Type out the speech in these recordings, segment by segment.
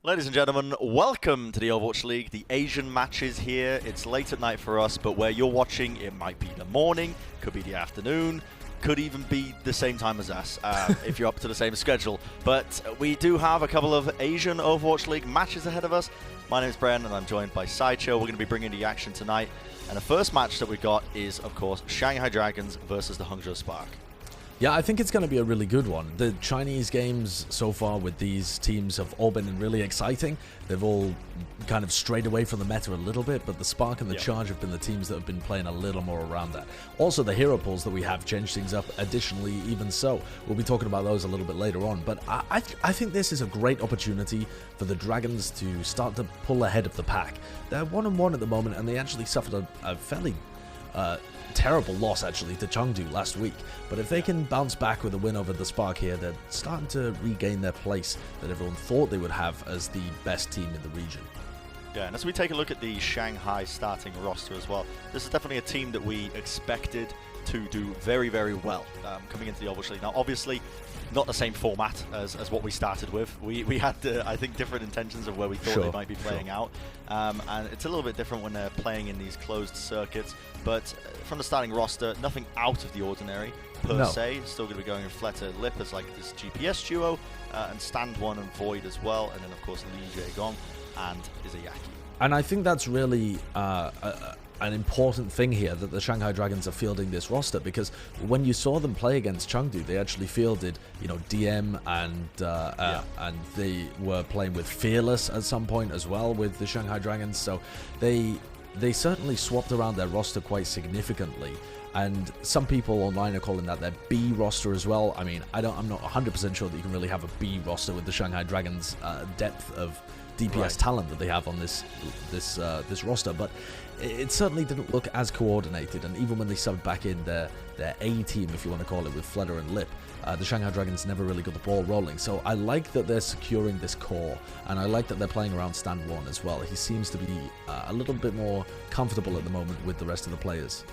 Ladies and gentlemen, welcome to the Overwatch League. The Asian match is here. It's late at night for us, but where you're watching, it might be the morning, could be the afternoon, could even be the same time as us, if you're up to the same schedule. But we do have a couple of Asian Overwatch League matches ahead of us. My name is Bren, and I'm joined by Sideshow. We're going to be bringing the action tonight. And the first match that we got is, of course, Shanghai Dragons versus the Hangzhou Spark. Yeah, I think it's going to be a really good one. The Chinese games so far with these teams have all been really exciting. They've all kind of strayed away from the meta a little bit, but the Spark and the Charge have been the teams that have been playing a little more around that. Also, the hero pools that we have changed things up additionally, even so. We'll be talking about those a little bit later on, but I think this is a great opportunity for the Dragons to start to pull ahead of the pack. They're 1-1 at the moment, and they actually suffered a fairly terrible loss actually to Chengdu last week, but if they can bounce back with a win over the Spark here, they're starting to regain their place that everyone thought they would have as the best team in the region. Yeah, and as we take a look at the Shanghai starting roster as well, this is definitely a team that we expected to do very, very well coming into the Overwatch League. Now, obviously, not the same format as what we started with. We had, I think, different intentions of where we thought they might be playing out. And it's a little bit different when they're playing in these closed circuits. But from the starting roster, nothing out of the ordinary per se. Still going to be going in Fleta Lip as like this GPS duo, and Stand One and Void as well. And then, of course, Li Jaegong and Izayaki. And I think that's really an important thing here, that the Shanghai Dragons are fielding this roster, because when you saw them play against Chengdu, they actually fielded, DM and they were playing with Fearless at some point as well with the Shanghai Dragons. So they certainly swapped around their roster quite significantly. And some people online are calling that their B roster as well. I mean, I'm not 100% sure that you can really have a B roster with the Shanghai Dragons' depth of DPS talent that they have on this roster, but it certainly didn't look as coordinated. And even when they subbed back in their A team, if you want to call it, with Fleta and Lip, the Shanghai Dragons never really got the ball rolling. So I like that they're securing this core, and I like that they're playing around Stand One as well. He seems to be a little bit more comfortable at the moment with the rest of the players.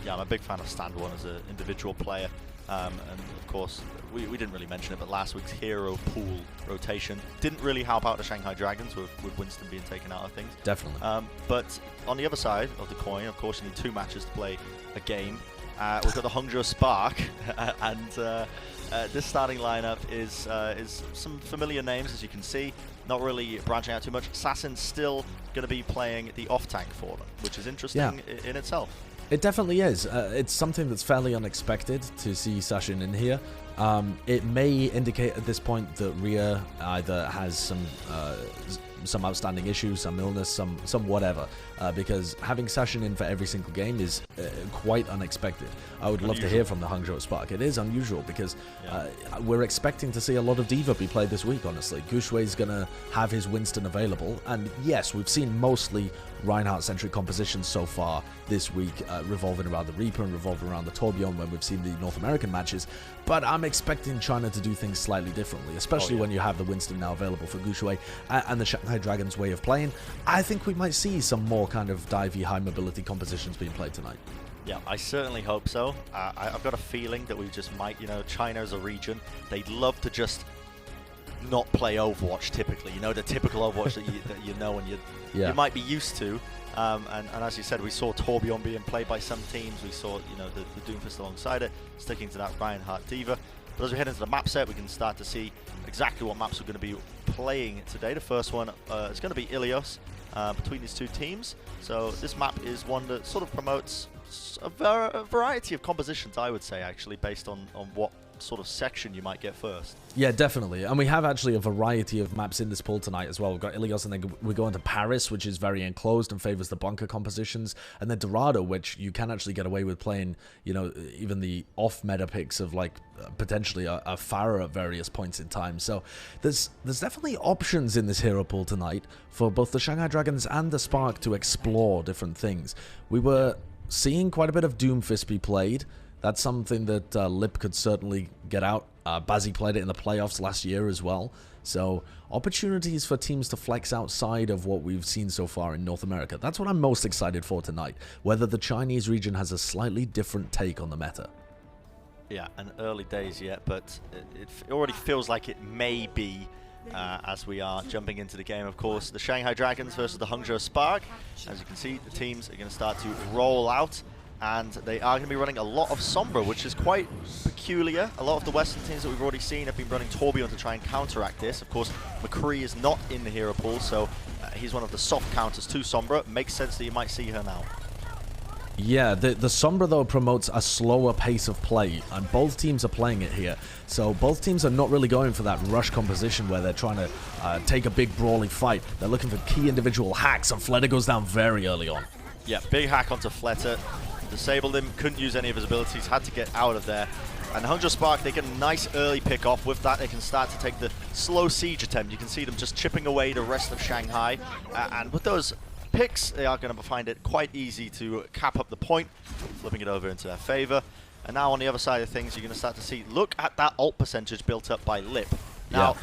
Yeah, I'm a big fan of Stand One as an individual player. And of course, we didn't really mention it, but last week's hero pool rotation didn't really help out the Shanghai Dragons with Winston being taken out of things. Definitely. But on the other side of the coin, of course, you need 2 matches to play a game. We've got the Hangzhou Spark, and this starting lineup is some familiar names, as you can see. Not really branching out too much. Assassin's still going to be playing the off-tank for them, which is interesting in itself. It definitely is. It's something that's fairly unexpected to see Sashin in here. It may indicate at this point that Rhea either has some outstanding issues, some illness, some whatever, because having Sashin in for every single game is quite unexpected. I would love to hear from the Hangzhou Spark. It is unusual because we're expecting to see a lot of D.Va be played this week, honestly. Gushui's going to have his Winston available, and yes, we've seen mostly Reinhardt-centric compositions so far this week, revolving around the Reaper and revolving around the Torbjorn when we've seen the North American matches, but I'm expecting China to do things slightly differently, especially when you have the Winston now available for Gushui and the Shanghai Dragons way of playing. I think we might see some more kind of divey, high mobility compositions being played tonight. Yeah, I certainly hope so. I've got a feeling that we just might, China as a region, they'd love to just not play Overwatch typically, the typical Overwatch that you know and you might be used to. And as you said, we saw Torbjorn being played by some teams. We saw, the Doomfist alongside it, sticking to that Reinhardt D.Va. But as we head into the map set, we can start to see exactly what maps we're going to be playing today. The first one is going to be Ilios between these two teams. So this map is one that sort of promotes a variety of compositions, I would say, actually, based on what sort of section you might get first. Yeah, definitely. And we have actually a variety of maps in this pool tonight as well. We've got Ilios, and then we go into Paris, which is very enclosed and favors the bunker compositions, and then Dorado, which you can actually get away with playing, even the off-meta picks of like potentially a Pharah at various points in time. So there's definitely options in this hero pool tonight for both the Shanghai Dragons and the Spark to explore different things. We were seeing quite a bit of Doomfist be played. That's something that Lip could certainly get out. Bazzi played it in the playoffs last year as well. So opportunities for teams to flex outside of what we've seen so far in North America. That's what I'm most excited for tonight. Whether the Chinese region has a slightly different take on the meta. Yeah, and early days yet, but it already feels like it may be as we are jumping into the game. Of course, the Shanghai Dragons versus the Hangzhou Spark. As you can see, the teams are going to start to roll out, and they are going to be running a lot of Sombra, which is quite peculiar. A lot of the Western teams that we've already seen have been running Tourbillon to try and counteract this. Of course, McCree is not in the hero pool, so he's one of the soft counters to Sombra. Makes sense that you might see her now. Yeah, the Sombra, though, promotes a slower pace of play, and both teams are playing it here. So both teams are not really going for that rush composition where they're trying to take a big brawling fight. They're looking for key individual hacks, and Fletter goes down very early on. Yeah, big hack onto Fletter. Disabled him, couldn't use any of his abilities, had to get out of there. And Hangzhou Spark, they get a nice early pick off. With that, they can start to take the slow siege attempt. You can see them just chipping away the rest of Shanghai. And with those picks, they are going to find it quite easy to cap up the point, flipping it over into their favor. And now on the other side of things, you're going to start to see, look at that ult percentage built up by Lip. Now,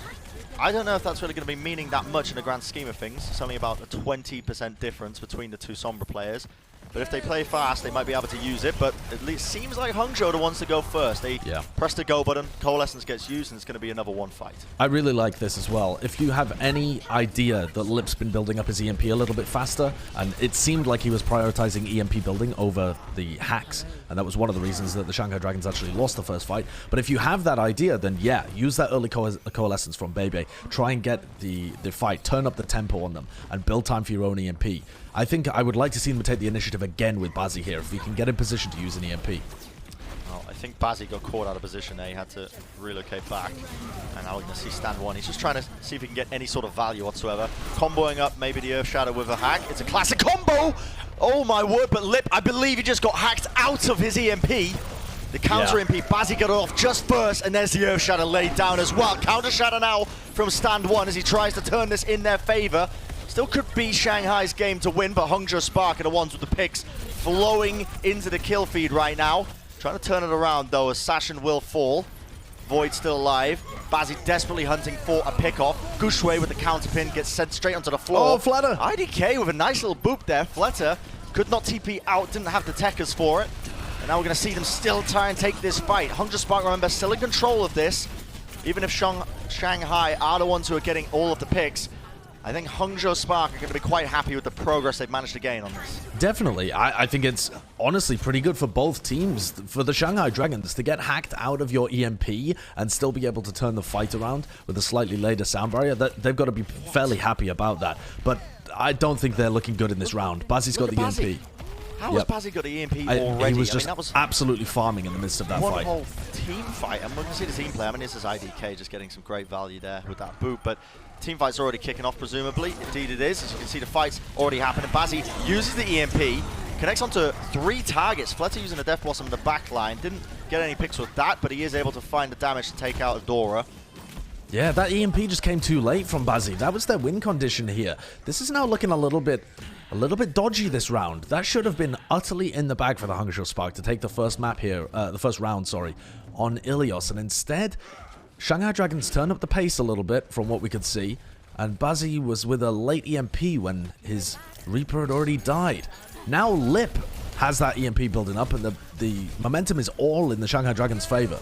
I don't know if that's really going to be meaning that much in the grand scheme of things. It's only about a 20% difference between the two Sombra players. But if they play fast, they might be able to use it. But at least seems like Hangzhou are the ones to go first. They press the go button, Coalescence gets used, and it's going to be another one fight. I really like this as well. If you have any idea that Lip's been building up his EMP a little bit faster, and it seemed like he was prioritizing EMP building over the hacks, and that was one of the reasons that the Shanghai Dragons actually lost the first fight. But if you have that idea, then yeah, use that early Coalescence from Bebe. Try and get the fight, turn up the tempo on them, and build time for your own EMP. I think I would like to see them take the initiative again with Bazzi here, if he can get in position to use an EMP. Well, I think Bazzi got caught out of position there. He had to relocate back. And now we're going to see stand one. He's just trying to see if he can get any sort of value whatsoever. Comboing up maybe the Earth Shadow with a hack. It's a classic combo! Oh my word, but Lip, I believe he just got hacked out of his EMP. The counter EMP, Bazzi got it off just first, and there's the Earth Shadow laid down as well. Counter Shadow now from stand one as he tries to turn this in their favor. Still could be Shanghai's game to win, but Hangzhou Spark are the ones with the picks flowing into the kill feed right now. Trying to turn it around though, as Sashin will fall. Void still alive. Bazzi desperately hunting for a pick-off. Gushue with the counter pin gets sent straight onto the floor. Oh, Fletter! IDK with a nice little boop there. Fletter could not TP out, didn't have the techers for it. And now we're going to see them still try and take this fight. Hangzhou Spark, remember, still in control of this. Even if Shanghai are the ones who are getting all of the picks, I think Hangzhou Spark are going to be quite happy with the progress they've managed to gain on this. Definitely. I think it's honestly pretty good for both teams. For the Shanghai Dragons to get hacked out of your EMP and still be able to turn the fight around with a slightly later sound barrier, they've got to be fairly happy about that. But I don't think they're looking good in this round. Bazzi's got the EMP. How has Bazzi got the EMP already? He was just that was absolutely farming in the midst of that fight. One whole team fight. And we're going to see the team play. I mean, this is IDK just getting some great value there with that boot. But team fight's already kicking off, presumably. Indeed it is. As you can see, the fight's already happening. Bazzi uses the EMP, connects onto 3 targets. Fletter using the Death Blossom in the back line. Didn't get any picks with that, but he is able to find the damage to take out Adora. Yeah, that EMP just came too late from Bazzi. That was their win condition here. This is now looking a little bit dodgy this round. That should have been utterly in the bag for the Hangzhou Spark to take the first map here, the first round, sorry, on Ilios. And instead, Shanghai Dragons turn up the pace a little bit from what we could see. And Bazzi was with a late EMP when his Reaper had already died. Now Lip has that EMP building up, and the momentum is all in the Shanghai Dragons' favor.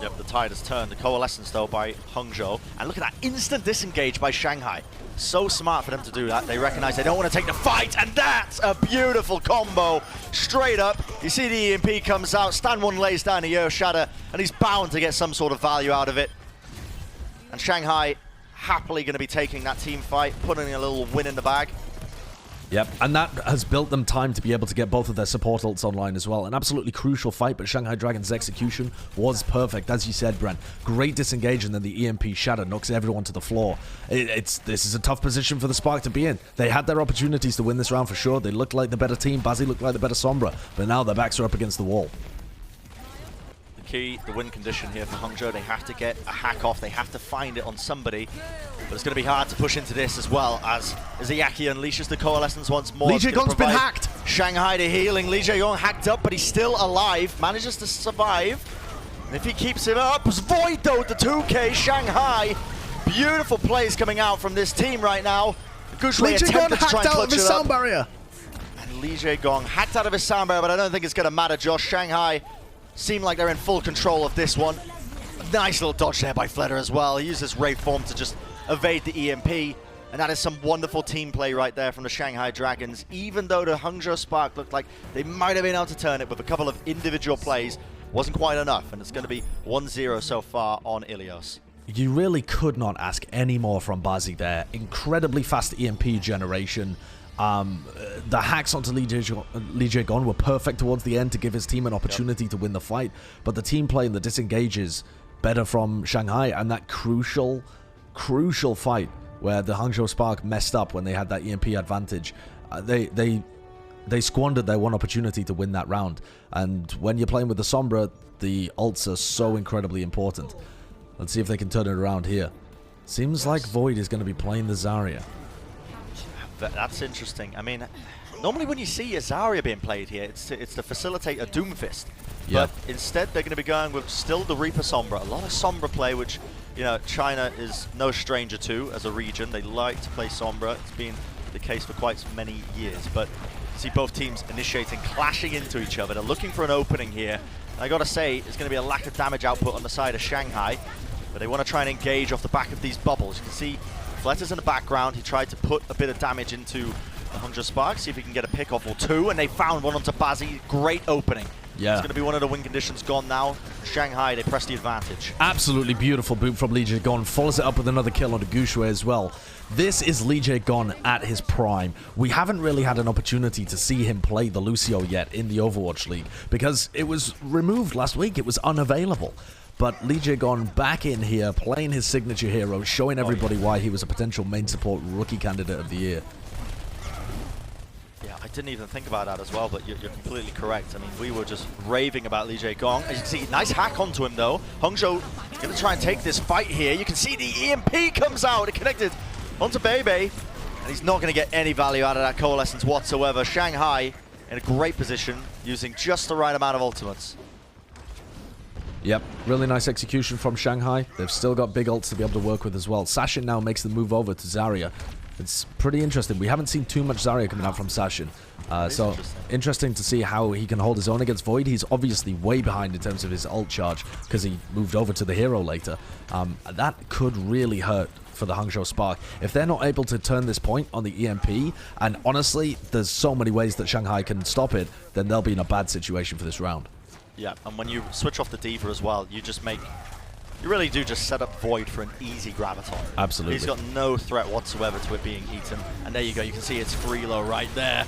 Yep, the tide has turned. The Coalescence, though, by Hangzhou. And look at that instant disengage by Shanghai. So smart for them to do that. They recognize they don't want to take the fight, and that's a beautiful combo. Straight up, you see the EMP comes out, stand one lays down the Earth Shatter, and he's bound to get some sort of value out of it. And Shanghai happily going to be taking that team fight, putting a little win in the bag. Yep, and that has built them time to be able to get both of their support ults online as well. An absolutely crucial fight, but Shanghai Dragons' execution was perfect. As you said, Brent, great disengage, and then the EMP Shatter knocks everyone to the floor. This is a tough position for the Spark to be in. They had their opportunities to win this round for sure. They looked like the better team. Bazzi looked like the better Sombra, but now their backs are up against the wall. The win condition here for Hangzhou. They have to get a hack off. They have to find it on somebody. But it's going to be hard to push into this as well, as Izayaki unleashes the Coalescence once more. Li Jiegong's been hacked. Shanghai to healing. Li Jiegong hacked up, but he's still alive. Manages to survive. And if he keeps it up, it's Void though, the 2K Shanghai. Beautiful plays coming out from this team right now. Li Jiegong hacked out of his sound barrier. And Li Jiegong hacked out of his sound barrier, but I don't think it's going to matter, Josh. Shanghai seem like they're in full control of this one. A nice little dodge there by Fletter as well. He uses Ray Form to just evade the EMP. And that is some wonderful team play right there from the Shanghai Dragons. Even though the Hangzhou Spark looked like they might have been able to turn it with a couple of individual plays, wasn't quite enough. And it's going to be 1-0 so far on Ilios. You really could not ask any more from Bazzi there. Incredibly fast EMP generation. The hacks onto Li Jae-gon were perfect towards the end to give his team an opportunity to win the fight. But the team play and the disengages better from Shanghai, and that crucial fight where the Hangzhou Spark messed up when they had that EMP advantage. They squandered their one opportunity to win that round. And when you're playing with the Sombra, the ults are so incredibly important. Let's see if they can turn it around here. Seems like Void is going to be playing the Zarya. That's interesting. I mean, normally when you see a Zarya being played here, it's to facilitate a Doomfist. Yeah. But instead, they're going to be going with still the Reaper Sombra. A lot of Sombra play, which, you know, China is no stranger to as a region. They like to play Sombra. It's been the case for quite many years. But see both teams initiating, clashing into each other. They're looking for an opening here. And I got to say, it's going to be a lack of damage output on the side of Shanghai. But they want to try and engage off the back of these bubbles. You can see Fletter's in the background. He tried to put a bit of damage into the Hangzhou Spark, see if he can get a pick off or two. And they found one onto Bazzi. Great opening. Yeah. It's going to be one of the win conditions gone now. Shanghai, they press the advantage. Absolutely beautiful boot from Li Jae-gon. Follows it up with another kill on the Gushue as well. This is Li Jae-gon at his prime. We haven't really had an opportunity to see him play the Lucio yet in the Overwatch League because it was removed last week. It was unavailable. But Li Jae-gon back in here, playing his signature hero, showing everybody why he was a potential main support rookie candidate of the year. I didn't even think about that as well, but you're completely correct. I mean, we were just raving about Li Jae-gon. As you can see, nice hack onto him, though. Hangzhou going to try and take this fight here. You can see the EMP comes out. It connected onto Bebe, and he's not going to get any value out of that coalescence whatsoever. Shanghai in a great position, using just the right amount of ultimates. Yep, really nice execution from Shanghai. They've still got big ults to be able to work with as well. Sashin now makes the move over to Zarya. It's pretty interesting. We haven't seen too much Zarya coming out from Sashin. So interesting to see how he can hold his own against Void. He's obviously way behind in terms of his ult charge because he moved over to the hero later. That could really hurt for the Hangzhou Spark. If they're not able to turn this point on the EMP, and honestly, there's so many ways that Shanghai can stop it, then they'll be in a bad situation for this round. Yeah, and when you switch off the Diva as well, you really do just set up Void for an easy graviton. Absolutely. He's got no threat whatsoever to it being eaten. And there you go, you can see it's Freelo right there.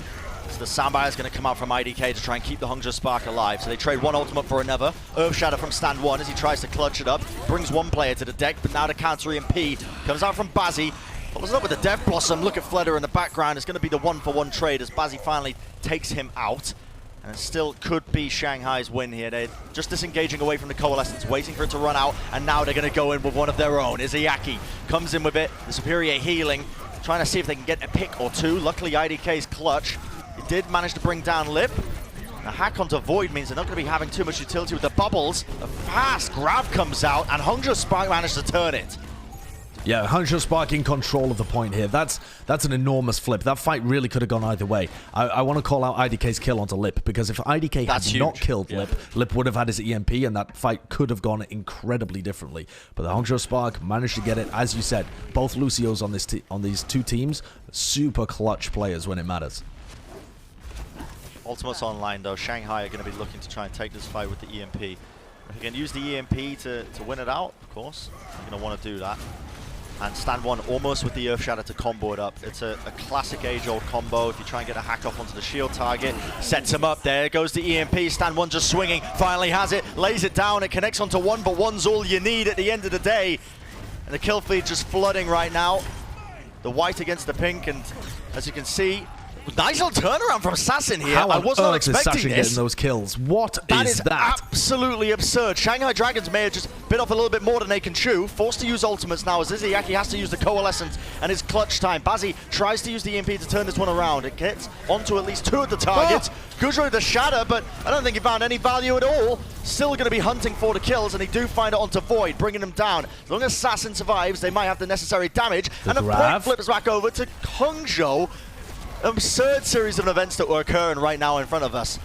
So the Sandbire is going to come out from IDK to try and keep the Hangzhou Spark alive. So they trade one ultimate for another. Earth Shatter from stand one as he tries to clutch it up. Brings one player to the deck, but now the counter EMP comes out from Bazzi. Follows it up with the Death Blossom. Look at Fledder in the background. It's going to be the one-for-one trade as Bazzi finally takes him out. And it still could be Shanghai's win here. They're just disengaging away from the Coalescence, waiting for it to run out, and now they're going to go in with one of their own. Izayaki comes in with it, the superior healing, trying to see if they can get a pick or two. Luckily, IDK's clutch. He did manage to bring down Lip. A hack onto Void means they're not going to be having too much utility with the bubbles. A fast grab comes out, and Hangzhou Spark managed to turn it. Yeah, Hangzhou Spark in control of the point here. That's an enormous flip. That fight really could have gone either way. I want to call out IDK's kill onto Lip, because if IDK had not killed Lip, Lip would have had his EMP, and that fight could have gone incredibly differently. But the Hangzhou Spark managed to get it. As you said, both Lucios on these two teams, super clutch players when it matters. Ultimates online, though. Shanghai are going to be looking to try and take this fight with the EMP. If you can use the EMP to win it out, of course, you're going to want to do that. And stand one almost with the Earth Shatter to combo it up. It's a classic age-old combo. If you try and get a hack off onto the shield target, sets him up. There goes the EMP. Stand one just swinging. Finally has it. Lays it down. It connects onto one, but one's all you need at the end of the day. And the kill feed just flooding right now. The white against the pink, and as you can see, nice little turnaround from Assassin here. I was not expecting this. Getting those kills. What is that? Absolutely absurd. Shanghai Dragons may have just bit off a little bit more than they can chew. Forced to use ultimates now as Izayaki has to use the Coalescence and his clutch time. Bazzi tries to use the EMP to turn this one around. It gets onto at least two of the targets. Gujo the Shatter, but I don't think he found any value at all. Still going to be hunting for the kills, and they do find it onto Void, bringing him down. As long as Assassin survives, they might have the necessary damage. And the point flips back over to Hangzhou. Absurd series of events that were occurring right now in front of us.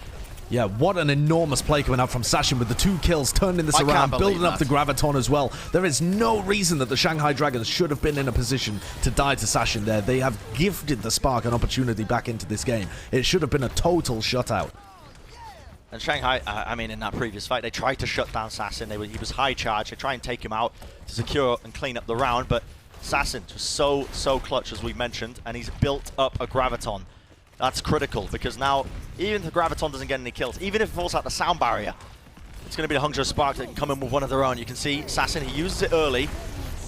Yeah, what an enormous play coming out from Sashin with the 2 kills, turning this around, building up the Graviton as well. There is no reason that the Shanghai Dragons should have been in a position to die to Sashin there. They have gifted the Spark an opportunity back into this game. It should have been a total shutout. And Shanghai, I mean, in that previous fight, they tried to shut down Sassin. He was high charge. They try and take him out to secure and clean up the round, but Sassin just so clutch, as we mentioned, and he's built up a Graviton. That's critical, because now, even if the Graviton doesn't get any kills, even if it falls out the sound barrier, it's going to be the Hangzhou Spark that can come in with one of their own. You can see Sassin, he uses it early.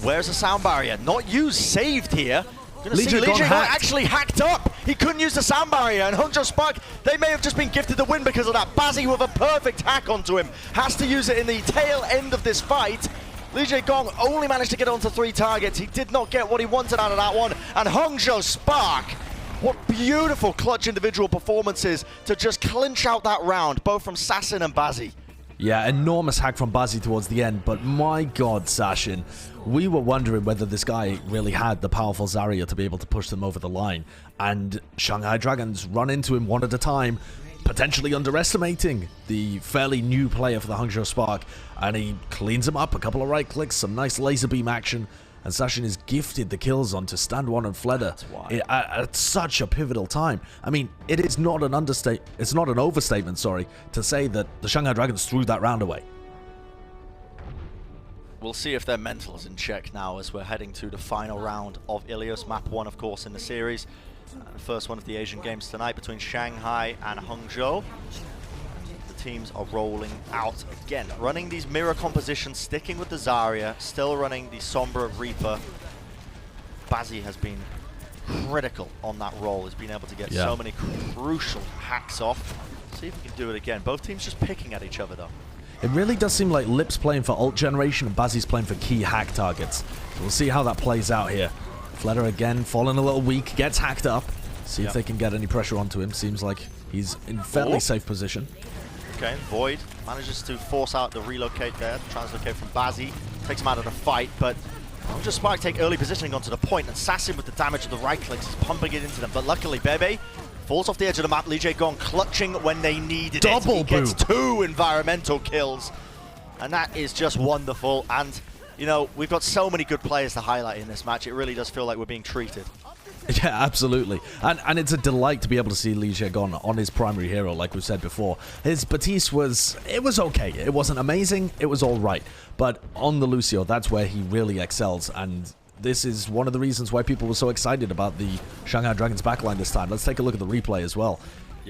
Where's the sound barrier? Not used, saved here. Gonna see Li Jiegong actually hacked up. He couldn't use the sound barrier, and Hangzhou Spark, they may have just been gifted the win because of that. Bazzi with a perfect hack onto him. Has to use it in the tail end of this fight. Li Jiegong only managed to get onto 3 targets. He did not get what he wanted out of that one. And Hangzhou Spark, what beautiful clutch individual performances to just clinch out that round, both from Sassin and Bazzi. Yeah, enormous hack from Bazzi towards the end, but my god, Sashin, we were wondering whether this guy really had the powerful Zarya to be able to push them over the line, and Shanghai Dragons run into him one at a time, potentially underestimating the fairly new player for the Hangzhou Spark, and he cleans him up, a couple of right clicks, some nice laser beam action, and Sashin is gifted the kills onto Stand 1 and Fleder at such a pivotal time. I mean, it is not an overstatement, sorry, to say that the Shanghai Dragons threw that round away. We'll see if their mental is in check now as we're heading to the final round of Ilios, map 1, of course, in the series. The first one of the Asian Games tonight between Shanghai and Hangzhou. Teams are rolling out again, running these mirror compositions, sticking with the Zarya, still running the Sombra Reaper. Bazzi has been critical on that roll, has been able to get so many crucial hacks off. See if we can do it again. Both teams just picking at each other though. It really does seem like Lip's playing for ult generation and Bazzi's playing for key hack targets. So we'll see how that plays out here. Fleder again falling a little weak, gets hacked up. See if they can get any pressure onto him. Seems like he's in fairly safe position. Okay, Void manages to force out the relocate there, translocate from Bazzi, takes him out of the fight, but Hangzhou Spark take early positioning onto the point, and Sassin with the damage of the right clicks is pumping it into them, but luckily Bebe falls off the edge of the map. Li Jiegong clutching when they needed it. He gets 2 environmental kills, and that is just wonderful, and you know, we've got so many good players to highlight in this match. It really does feel like we're being treated. Yeah, absolutely. And it's a delight to be able to see Li Jiegong on his primary hero, like we said before. His Batiste was okay. It wasn't amazing, it was all right. But on the Lucio, that's where he really excels, and this is one of the reasons why people were so excited about the Shanghai Dragons backline this time. Let's take a look at the replay as well.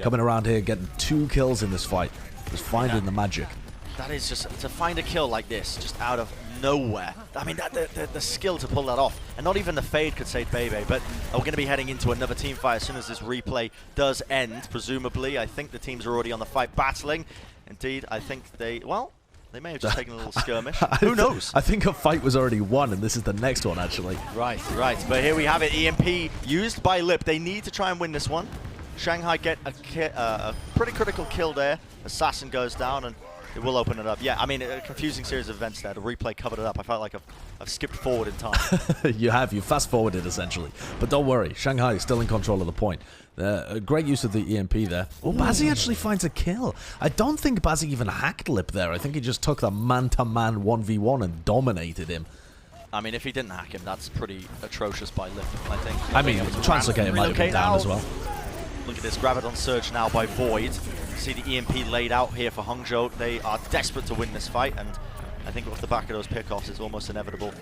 Coming around here, getting 2 kills in this fight. Just finding the magic. That is just, to find a kill like this, just out of nowhere. I mean, the skill to pull that off. And not even the fade could save Bebe, but we're going to be heading into another team fight as soon as this replay does end, presumably. I think the teams are already on the fight battling. Indeed, I think they may have just taken a little skirmish. Who knows? I think a fight was already won, and this is the next one, actually. Right. But here we have it. EMP used by Lip. They need to try and win this one. Shanghai get a pretty critical kill there. Assassin goes down, and it will open it up. Yeah, I mean, a confusing series of events there. The replay covered it up. I felt like I've skipped forward in time. You fast-forwarded, essentially. But don't worry, Shanghai is still in control of the point. A great use of the EMP there. Oh, Bazzi actually finds a kill. I don't think Bazzi even hacked Lip there. I think he just took the man-to-man 1v1 and dominated him. I mean, if he didn't hack him, that's pretty atrocious by Lip, I think. I mean, Translocate might have been down as well. Look at this Graviton surge now by Void. See the EMP laid out here for Hangzhou. They are desperate to win this fight, and I think off the back of those pickoffs, it's almost inevitable.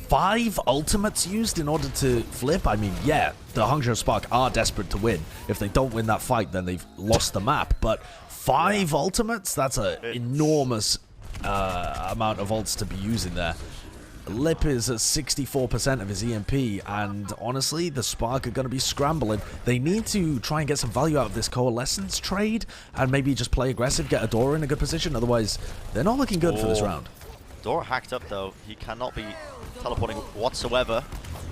5 ultimates used in order to flip? I mean, yeah, the Hangzhou Spark are desperate to win. If they don't win that fight, then they've lost the map. But 5 ultimates? That's an enormous amount of ults to be using there. Lip is at 64% of his EMP, and honestly, the Spark are going to be scrambling. They need to try and get some value out of this Coalescence trade, and maybe just play aggressive, get Adora in a good position, otherwise they're not looking good for this round. Adora hacked up though, he cannot be teleporting whatsoever.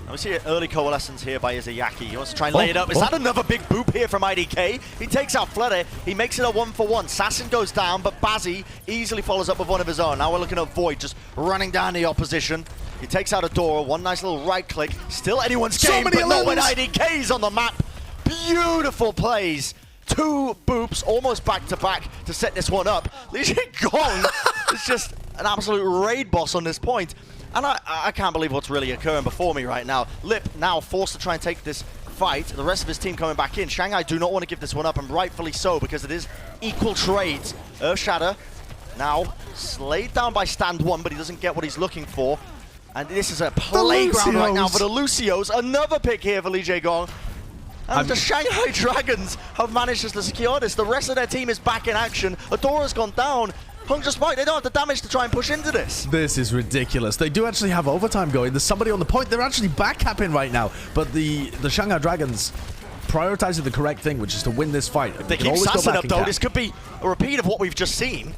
And we see an early Coalescence here by Izayaki. He wants to try and lay it up. Is that another big boop here from IDK? He takes out Fleder. He makes it a 1-for-1. Sassin goes down, but Bazzi easily follows up with one of his own. Now we're looking at Void just running down the opposition. He takes out Adora. One nice little right click. Still anyone's game, but not when IDK's on the map. Beautiful plays 2 boops almost back to back to set this one up. Li Gong is just an absolute raid boss on this point. And I can't believe what's really occurring before me right now. Lip now forced to try and take this fight. The rest of his team coming back in. Shanghai do not want to give this one up, and rightfully so, because it is equal trades. Earthshatter now slayed down by stand 1, but he doesn't get what he's looking for. And this is a playground right now for the Lucios. Another pick here for Li Gong. And the Shanghai Dragons have managed to secure this. The rest of their team is back in action. Adora's gone down. Hangzhou Spark, they don't have the damage to try and push into this. This is ridiculous. They do actually have overtime going. There's somebody on the point. They're actually backcapping right now. But the Shanghai Dragons prioritizing the correct thing, which is to win this fight. If they keep sassing up, though, this could be a repeat of what we've just seen.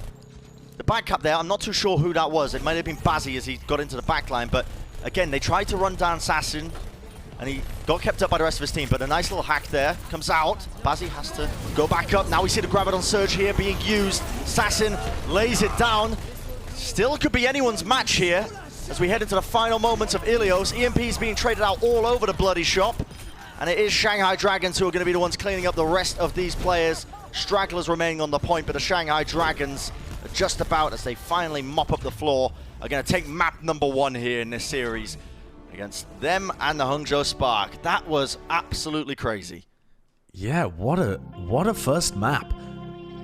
The backcap there, I'm not too sure who that was. It might have been Bazzi as he got into the backline. But again, they tried to run down Sassin, and he got kept up by the rest of his team, but a nice little hack there. Comes out. Bazzi has to go back up. Now we see the Graviton Surge here being used. Sassin lays it down. Still could be anyone's match here as we head into the final moments of Ilios. EMP is being traded out all over the bloody shop. And it is Shanghai Dragons who are going to be the ones cleaning up the rest of these players. Stragglers remaining on the point, but the Shanghai Dragons are just about, as they finally mop up the floor, are going to take map number 1 here in this series against them and the Hangzhou Spark. That was absolutely crazy. Yeah, what a first map.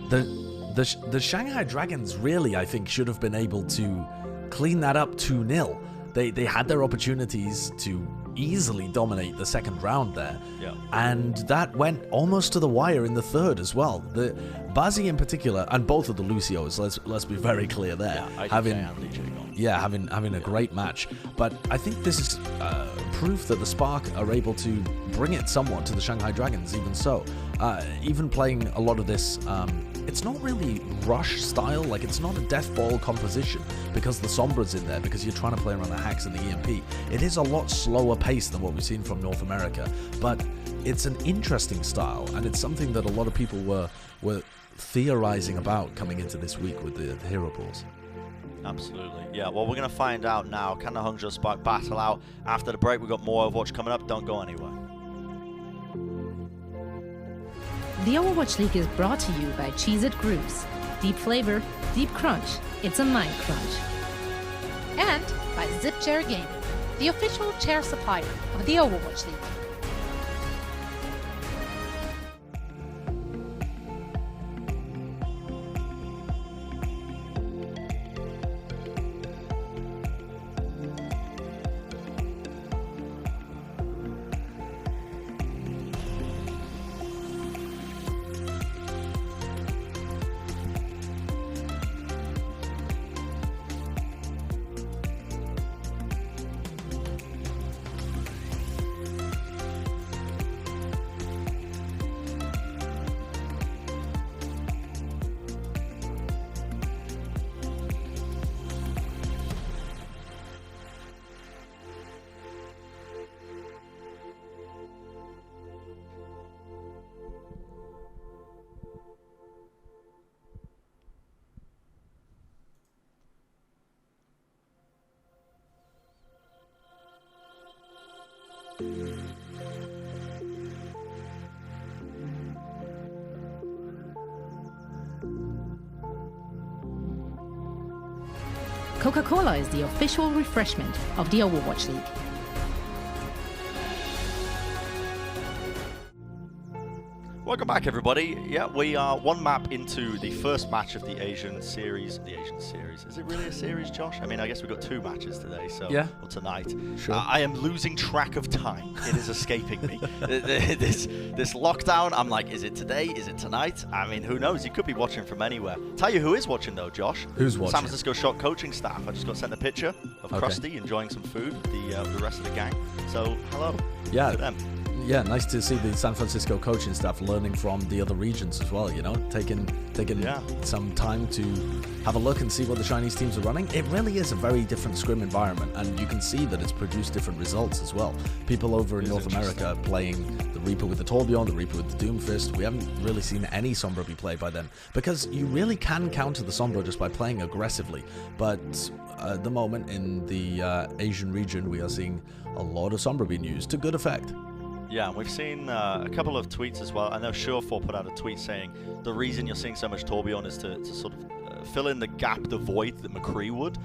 The Shanghai Dragons really, I think, should have been able to clean that up 2-0. They had their opportunities to easily dominate the second round there. Yeah. And that went almost to the wire in the third as well. The Bazzi in particular, and both of the Lucios, let's be very clear there, having a great match. But I think this is proof that the Spark are able to bring it somewhat to the Shanghai Dragons, even so. Even playing a lot of this, it's not really rush style, like it's not a death ball composition because the Sombra's in there, because you're trying to play around the hacks and the EMP. It is a lot slower pace than what we've seen from North America, but it's an interesting style, and it's something that a lot of people were theorizing about coming into this week with the hero pools. Absolutely. Yeah, well, we're going to find out now. Can the Hangzhou Spark battle out? After the break, we've got more Overwatch coming up. Don't go anywhere. The Overwatch League is brought to you by Cheez-It Grooves. Deep flavor, deep crunch. It's a mind crunch. And by Zip Chair Gaming, the official chair supplier of the Overwatch League. Coca-Cola is the official refreshment of the Overwatch League. Welcome back, everybody. Yeah, we are one map into the first match of the Asian series. The Asian series. Is it really a series, Josh? I mean, I guess we've got 2 matches today, so yeah. Or tonight. Sure. I am losing track of time. It is escaping me. This lockdown, I'm like, is it today? Is it tonight? I mean, who knows? You could be watching from anywhere. Tell you who is watching, though, Josh. Who's watching? San Francisco Shot coaching staff. I just got sent a picture of Krusty enjoying some food, the rest of the gang. So, hello. Yeah. To them. Yeah, nice to see the San Francisco coaching staff learning from the other regions as well, you know, taking some time to have a look and see what the Chinese teams are running. It really is a very different scrim environment, and you can see that it's produced different results as well. People over in North America playing the Reaper with the Torbjorn, the Reaper with the Doomfist. We haven't really seen any Sombra be played by them, because you really can counter the Sombra just by playing aggressively. But at the moment in the Asian region, we are seeing a lot of Sombra being used to good effect. Yeah, we've seen a couple of tweets as well. I know Surefour put out a tweet saying the reason you're seeing so much Torbjorn is to sort of fill in the gap, the void that McCree would,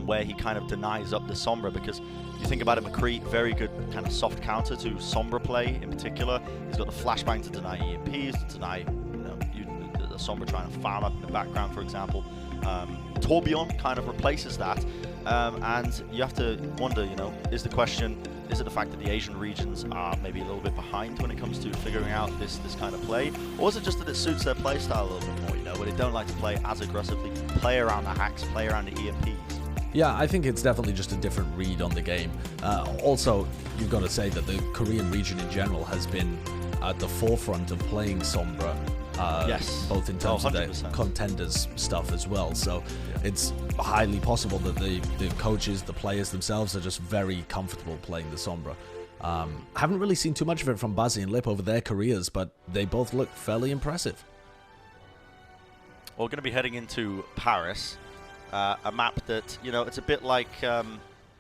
where he kind of denies up the Sombra, because you think about it, McCree, very good kind of soft counter to Sombra play in particular. He's got the flashbang to deny EMPs, to deny the Sombra trying to farm up in the background, for example. Torbjorn kind of replaces that, and you have to wonder, is the question, is it the fact that the Asian regions are maybe a little bit behind when it comes to figuring out this kind of play, or is it just that it suits their play style a little bit more, where they don't like to play as aggressively, play around the hacks, play around the EMPs? Yeah, I think it's definitely just a different read on the game. Also, you've got to say that the Korean region in general has been at the forefront of playing Sombra. Yes. Both in terms of the 100%. contenders stuff as well. So it's highly possible that the coaches, the players themselves are just very comfortable playing the Sombra. Haven't really seen too much of it from Bazzi and Lip over their careers, but they both look fairly impressive. We're going to be heading into Paris, a map that, it's a bit like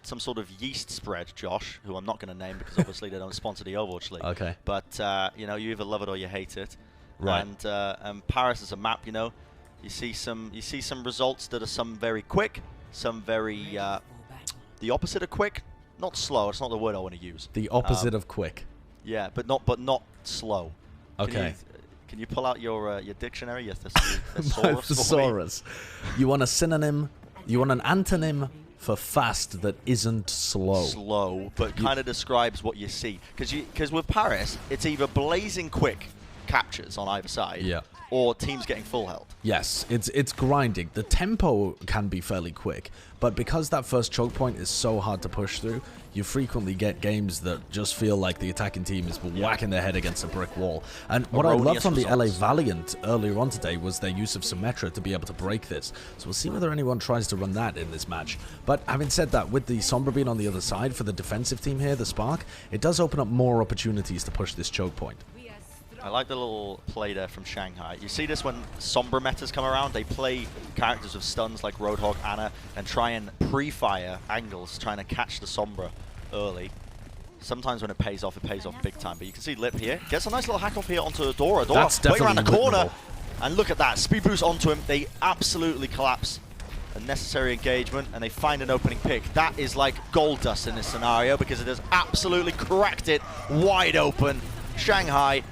some sort of yeast spread, Josh, who I'm not going to name because obviously they don't sponsor the Overwatch League. Okay. But, you either love it or you hate it. Right. And Paris is a map, you see some results that are some very quick, some very the opposite of quick, not slow. It's not the word I want to use. The opposite of quick. Yeah, but not slow. Okay. Can you pull out your dictionary, your thesaurus? Thesaurus. You want a synonym? You want an antonym for fast that isn't slow? Slow, but kind of describes what you see. Because with Paris, it's either blazing quick captures on either side, or teams getting full health. Yes, it's grinding. The tempo can be fairly quick, but because that first choke point is so hard to push through, you frequently get games that just feel like the attacking team is whacking their head against a brick wall. And what I love from the LA Valiant earlier on today was their use of Symmetra to be able to break this. So we'll see whether anyone tries to run that in this match. But having said that, with the Sombra being on the other side for the defensive team here, the Spark, it does open up more opportunities to push this choke point. I like the little play there from Shanghai. You see this when Sombra metas come around, they play characters with stuns like Roadhog, Ana, and try and pre-fire angles, trying to catch the Sombra early. Sometimes when it pays off big time. But you can see Lip here, gets a nice little hack off here onto Adora. Adora way around the corner, and look at that, speed boost onto him. They absolutely collapse a necessary engagement, and they find an opening pick. That is like gold dust in this scenario, because it has absolutely cracked it wide open. Shanghai,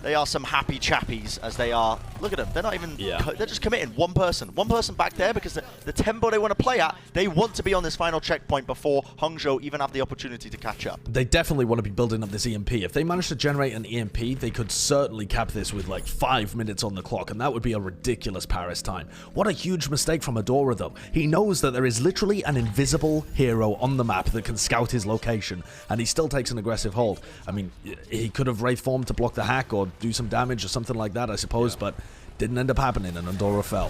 they are some happy chappies as they are. Look at them. They're not even, they're just committing one person back there, because the tempo they want to play at, they want to be on this final checkpoint before Hangzhou even have the opportunity to catch up. They definitely want to be building up this EMP. If they manage to generate an EMP, they could certainly cap this with like 5 minutes on the clock, and that would be a ridiculous Paris time. What a huge mistake from Adora, though. He knows that there is literally an invisible hero on the map that can scout his location, and he still takes an aggressive hold. I mean, he could have Wraith formed to block the hack or do some damage or something like that, I suppose, but didn't end up happening, and Adora fell.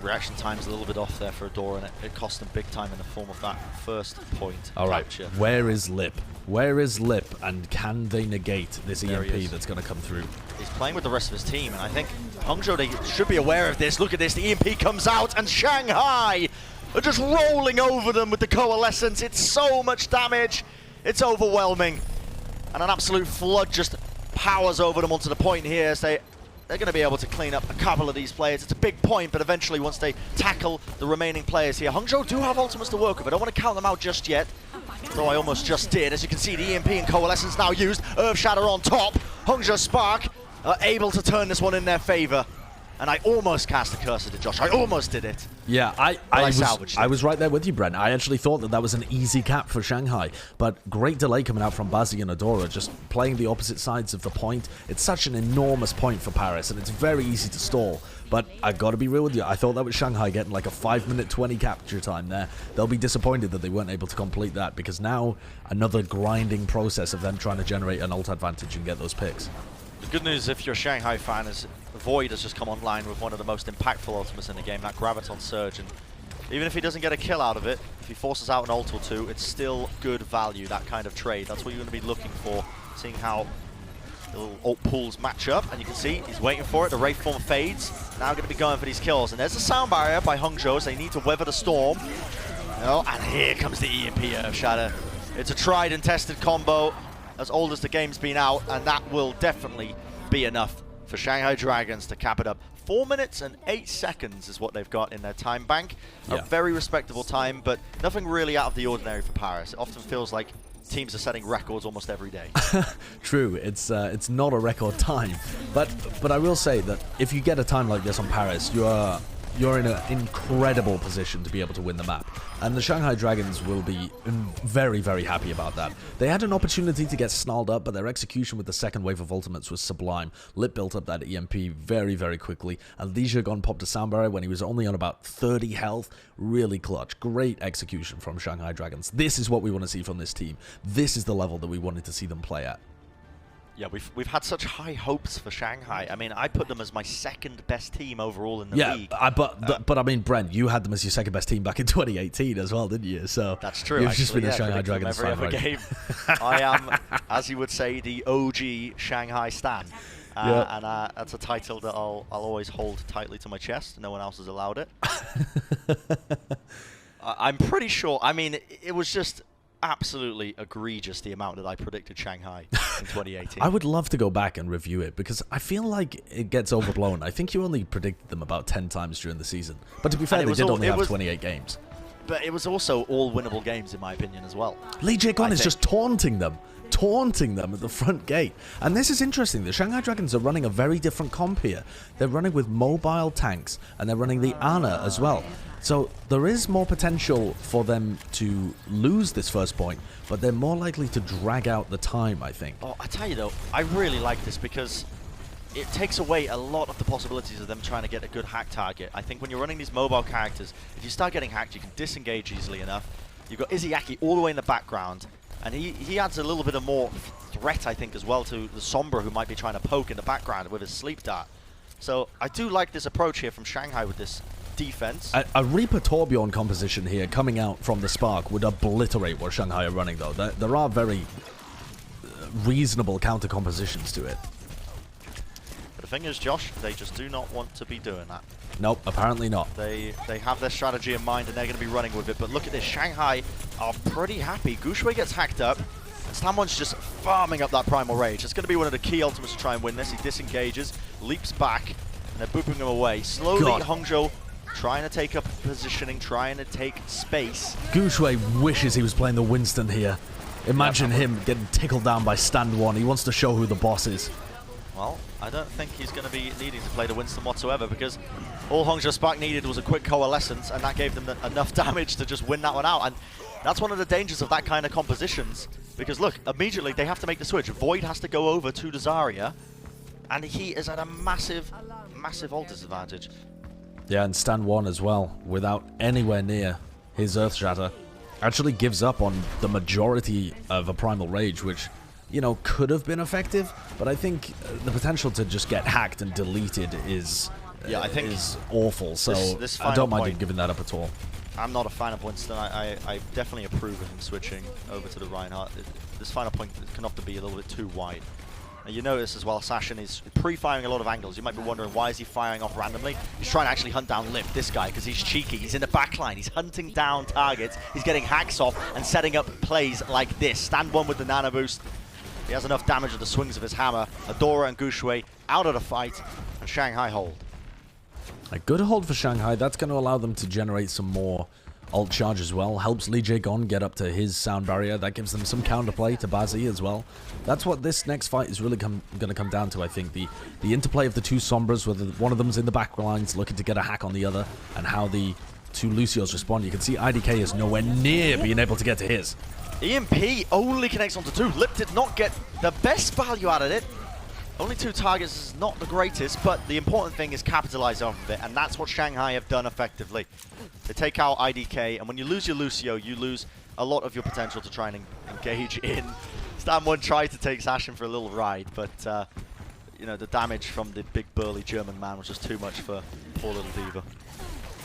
Reaction time's a little bit off there for Adora, and it cost them big time in the form of that first point capture. Where is Lip? Where is Lip, and can they negate this EMP that's going to come through? He's playing with the rest of his team, and I think Hangzhou, they should be aware of this. Look at this, the EMP comes out, and Shanghai are just rolling over them with the Coalescence. It's so much damage. It's overwhelming. And an absolute flood just powers over them onto the point here. So they're going to be able to clean up a couple of these players. It's a big point, but eventually once they tackle the remaining players here, Hangzhou do have ultimates to work with. I don't want to count them out just yet, though I almost just did. As you can see, the EMP and Coalescence now used. Earth Shatter on top. Hangzhou Spark are able to turn this one in their favor. And I almost cast a Cursor to Josh. I almost did it. Yeah, I was right there with you, Brent. I actually thought that was an easy cap for Shanghai, but great delay coming out from Bazzi and Adora, just playing the opposite sides of the point. It's such an enormous point for Paris, and it's very easy to stall. But I gotta be real with you, I thought that was Shanghai getting like a 5-minute 20 capture time there. They'll be disappointed that they weren't able to complete that, because now another grinding process of them trying to generate an ult advantage and get those picks. The good news, if you're a Shanghai fan, is Void has just come online with one of the most impactful ultimates in the game, that Graviton Surge, and even if he doesn't get a kill out of it, if he forces out an ult or two, it's still good value, that kind of trade. That's what you're going to be looking for, seeing how the little ult pools match up, and you can see he's waiting for it, the Wraith form fades, now going to be going for these kills, and there's a sound barrier by Hangzhou, so they need to weather the storm. And here comes the EMP Earth Shatter. It's a tried and tested combo. as old as the game's been out, and that will definitely be enough for Shanghai Dragons to cap it up. 4 minutes and 8 seconds is what they've got in their time bank. A very respectable time, but nothing really out of the ordinary for Paris. It often feels like teams are setting records almost every day. True, it's not a record time, but I will say that if you get a time like this on Paris, you're in an incredible position to be able to win the map. And the Shanghai Dragons will be very, very happy about that. They had an opportunity to get snarled up, but their execution with the second wave of ultimates was sublime. Lip built up that EMP very, very quickly, and Li Zhegon popped a sound barrier when he was only on about 30 health. Really clutch. Great execution from Shanghai Dragons. This is what we want to see from this team. This is the level that we wanted to see them play at. Yeah, we've had such high hopes for Shanghai. I mean, I put them as my second best team overall in the league. Yeah, but I mean, Brent, you had them as your second best team back in 2018 as well, didn't you? So that's true. You've just been a Shanghai Dragons fan, every other game. I am, as you would say, the OG Shanghai stan. And that's a title that I'll always hold tightly to my chest. No one else has allowed it. I'm pretty sure. I mean, it was just absolutely egregious the amount that I predicted Shanghai in 2018. I would love to go back and review it because I feel like it gets overblown. I think you only predicted them about 10 times during the season. But to be fair, they did only have 28 games. But it was also all winnable games in my opinion as well. Li Zhegon is just taunting them at the front gate. And this is interesting. The Shanghai Dragons are running a very different comp here. They're running with mobile tanks and they're running the Ana as well. So there is more potential for them to lose this first point, but they're more likely to drag out the time, I think. Oh, I tell you though, I really like this because it takes away a lot of the possibilities of them trying to get a good hack target. I think when you're running these mobile characters, if you start getting hacked, you can disengage easily enough. You've got Izayaki all the way in the background, and he adds a little bit of more threat, I think, as well to the Sombra, who might be trying to poke in the background with his sleep dart. So I do like this approach here from Shanghai with this defense. A Reaper Torbjorn composition here coming out from the Spark would obliterate what Shanghai are running, though. There are very reasonable counter compositions to it. But the thing is, Josh, they just do not want to be doing that. Nope, apparently not. They have their strategy in mind and they're going to be running with it. But look at this, Shanghai are pretty happy. Guangzhou gets hacked up, and Stamwon's just farming up that Primal Rage. It's going to be one of the key ultimates to try and win this. He disengages, leaps back, and they're booping him away. Slowly, Hangzhou trying to take up positioning, trying to take space. Guangzhou wishes he was playing the Winston here. Imagine him getting tickled down by Stand 1. He wants to show who the boss is. Well, I don't think he's going to be needing to play the Winston whatsoever because all Hangzhou Spark needed was a quick coalescence, and that gave them enough damage to just win that one out. And that's one of the dangers of that kind of compositions because, look, immediately they have to make the switch. Void has to go over to the Zarya, and he is at a massive, massive ult disadvantage. Yeah, and Stand 1 as well, without anywhere near his Earth Shatter, actually gives up on the majority of a Primal Rage, which, you know, could have been effective, but I think the potential to just get hacked and deleted is awful, so this I don't mind him giving that up at all. I'm not a fan of Winston. I definitely approve of him switching over to the Reinhardt. This final point can often be a little bit too wide. And you notice as well, Sashin is pre-firing a lot of angles. You might be wondering, why is he firing off randomly? He's trying to actually hunt down Lip, this guy, because he's cheeky. He's in the backline. He's hunting down targets. He's getting hacks off and setting up plays like this. Stand 1 with the nano boost. He has enough damage with the swings of his hammer. Adora and Guangzhou out of the fight, and Shanghai hold. A good hold for Shanghai. That's going to allow them to generate some more ult charge as well. Helps Li Zhegon get up to his sound barrier. That gives them some counterplay to Bazi as well. That's what this next fight is really going to come down to, I think. The interplay of the two Sombras, whether one of them's in the back lines looking to get a hack on the other, and how the two Lucios respond. You can see IDK is nowhere near being able to get to his. EMP only connects onto 2. Lip did not get the best value out of it. Only 2 targets is not the greatest, but the important thing is capitalize off of it, and that's what Shanghai have done effectively. They take out IDK, and when you lose your Lucio, you lose a lot of your potential to try and engage in. Stam 1 tried to take Sashin for a little ride, but you know, the damage from the big burly German man was just too much for poor little Diva.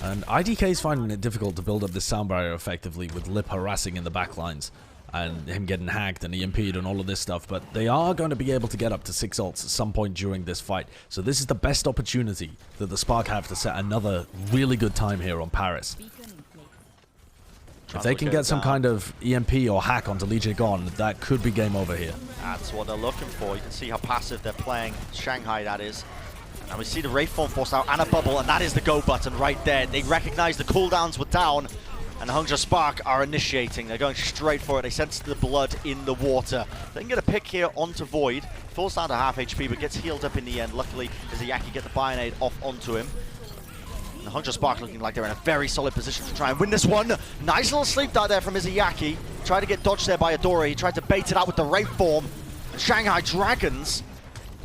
And IDK is finding it difficult to build up this sound barrier effectively with Lip harassing in the backlines and him getting hacked and EMP'd and all of this stuff, but they are going to be able to get up to 6 ults at some point during this fight. So this is the best opportunity that the Spark have to set another really good time here on Paris. If they can get some kind of EMP or hack onto Li Jigon, that could be game over here. That's what they're looking for. You can see how passive they're playing. Shanghai, that is. And we see the Wraith form forced out and a bubble, and that is the go button right there. They recognize the cooldowns were down, and the Hangzhou Spark are initiating. They're going straight for it. They sense the blood in the water. They can get a pick here onto Void. Falls down to half HP, but gets healed up in the end. Luckily, Izayaki get the Bionade off onto him. And the Hangzhou Spark looking like they're in a very solid position to try and win this one. Nice little sleep dart there from Izayaki. Tried to get dodged there by Adora. He tried to bait it out with the Wraith form. And Shanghai Dragons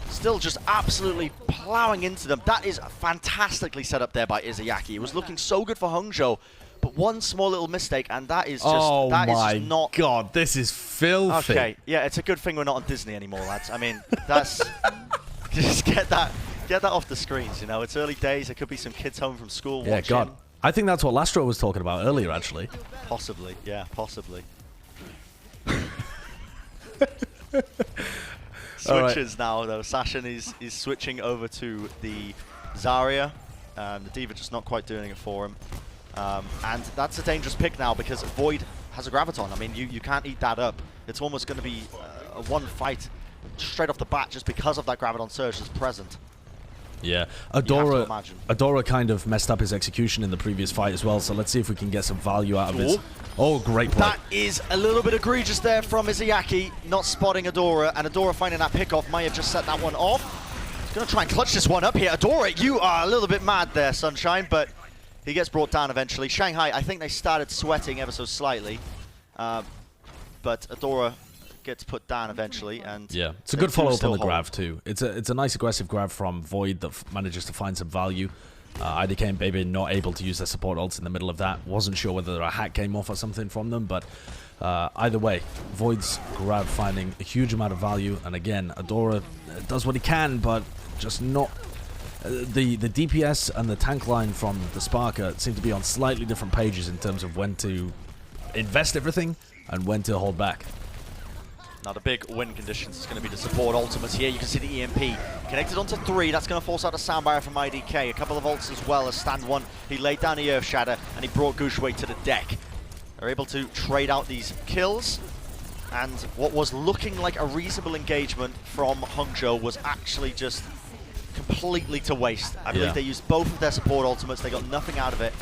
still just absolutely plowing into them. That is fantastically set up there by Izayaki. It was looking so good for Hangzhou, but one small little mistake, and that is just oh that my is just not. God, this is filthy. Okay, yeah, it's a good thing we're not on Disney anymore, lads. I mean, that's just get that off the screens. You know, it's early days. There could be some kids home from school. Yeah, watching. God. I think that's what Lastro was talking about earlier, actually. Possibly, yeah, possibly. Switches now though. Sashin is switching over to the Zarya, and the D.Va just not quite doing it for him. And that's a dangerous pick now because Void has a Graviton. I mean, you can't eat that up. It's almost going to be a one fight straight off the bat just because of that Graviton surge that's present. Yeah, Adora kind of messed up his execution in the previous fight as well, so let's see if we can get some value out of his... Oh, great play. That is a little bit egregious there from Izayaki, not spotting Adora, and Adora finding that pickoff might have just set that one off. He's going to try and clutch this one up here. Adora, you are a little bit mad there, Sunshine, but he gets brought down eventually. Shanghai, I think they started sweating ever so slightly, but Adora gets put down eventually, and yeah, it's a good follow-up on the Grav too. It's a nice aggressive Grav from Void that manages to find some value. IDK and Baby not able to use their support ults in the middle of that. Wasn't sure whether a hack came off or something from them, but either way, Void's Grav finding a huge amount of value, and again, Adora does what he can, but just not... the DPS and the tank line from the Sparker seem to be on slightly different pages in terms of when to invest everything and when to hold back. Now the big win conditions is going to be the support ultimates here. You can see the EMP connected onto 3. That's going to force out a sound barrier from IDK. A couple of ults as well as stand 1. He laid down the Earth Shatter and he brought Gushwei to the deck. They're able to trade out these kills. And what was looking like a reasonable engagement from Hangzhou was actually just completely to waste. I believe they used both of their support ultimates. They got nothing out of it.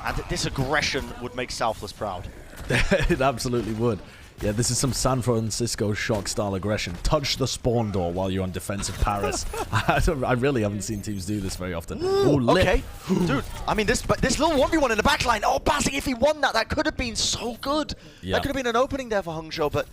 And this aggression would make Selfless proud. It absolutely would. Yeah, this is some San Francisco shock-style aggression. Touch the spawn door while you're on defensive Paris. I really haven't seen teams do this very often. Ooh, okay. Dude, I mean, this little 1v1 in the backline. Oh, Basing, if he won that, that could have been so good. Yeah. That could have been an opening there for Hangzhou, but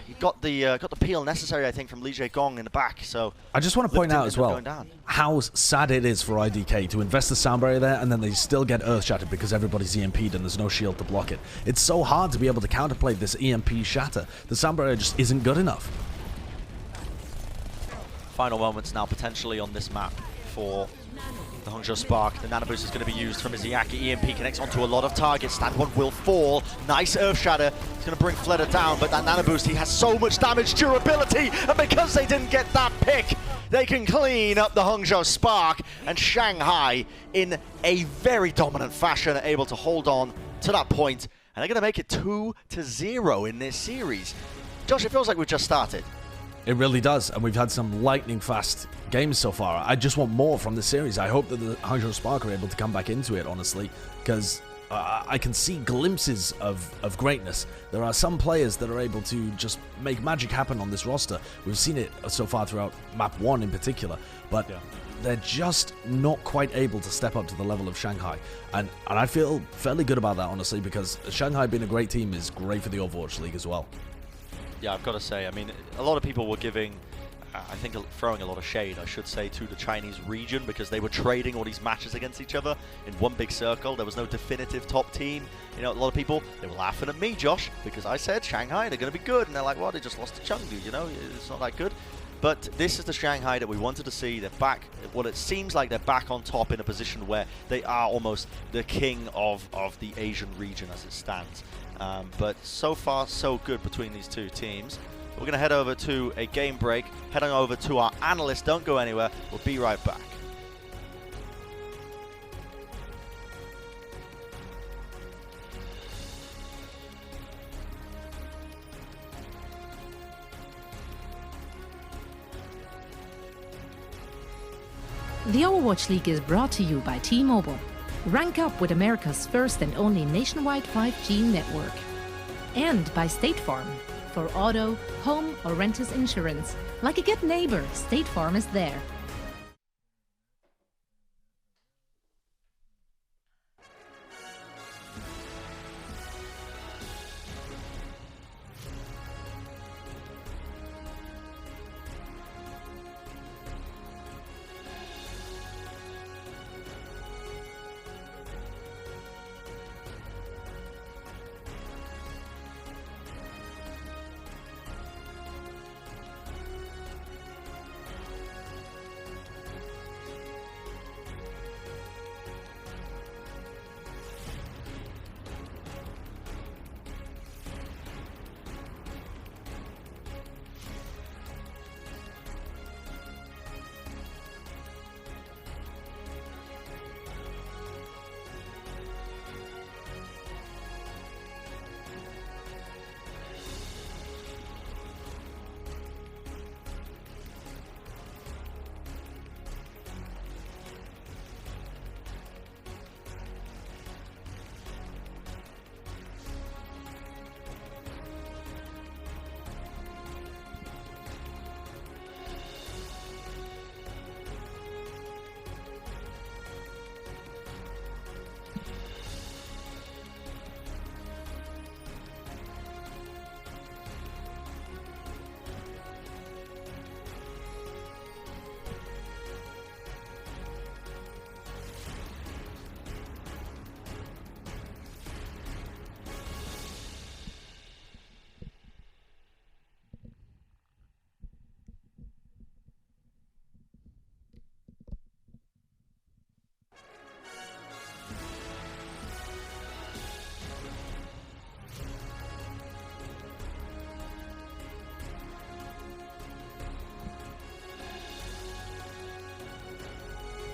he got the peel necessary, I think, from Li Jigon in the back. So I just want to point out as well how sad it is for IDK to invest the sound barrier there, and then they still get earth shattered because everybody's EMP'd and there's no shield to block it. It's so hard to be able to counterplay this EMP shatter. The sound barrier just isn't good enough. Final moments now potentially on this map for the Hangzhou Spark. The Nano Boost is going to be used from Izayaki. EMP connects onto a lot of targets. Stand 1 will fall. Nice Earth Shatter. It's going to bring Fleder down, but that Nano Boost, he has so much damage durability, and because they didn't get that pick, they can clean up the Hangzhou Spark, and Shanghai, in a very dominant fashion, are able to hold on to that point, and they're going to make it 2-0 in this series. Josh, it feels like we've just started. It really does, and we've had some lightning-fast games so far. I just want more from the series. I hope that the Hangzhou Spark are able to come back into it, honestly, because I can see glimpses of greatness. There are some players that are able to just make magic happen on this roster. We've seen it so far throughout Map 1 in particular, but they're just not quite able to step up to the level of Shanghai. And I feel fairly good about that, honestly, because Shanghai being a great team is great for the Overwatch League as well. Yeah, I've got to say, I mean, a lot of people were giving, I think, throwing a lot of shade, I should say, to the Chinese region because they were trading all these matches against each other in one big circle. There was no definitive top team. You know, a lot of people, they were laughing at me, Josh, because I said Shanghai, they're going to be good. And they're like, well, they just lost to Chengdu, you know, it's not that good. But this is the Shanghai that we wanted to see. They're back, well, it seems like they're back on top in a position where they are almost the king of the Asian region as it stands. But so far, so good between these two teams. We're going to head over to a game break, heading over to our analyst. Don't go anywhere. We'll be right back. The Overwatch League is brought to you by T-Mobile. Rank up with America's first and only nationwide 5G network. And by State Farm. For auto, home, or renters insurance, like a good neighbor, State Farm is there.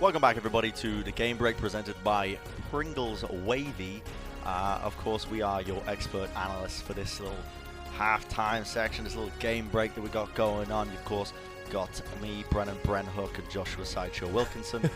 Welcome back, everybody, to the game break presented by Pringles Wavy. Of course, we are your expert analysts for this little halftime section, this little game break that we got going on. You, of course, got me, Brennan Hook, and Joshua Sideshow Wilkinson.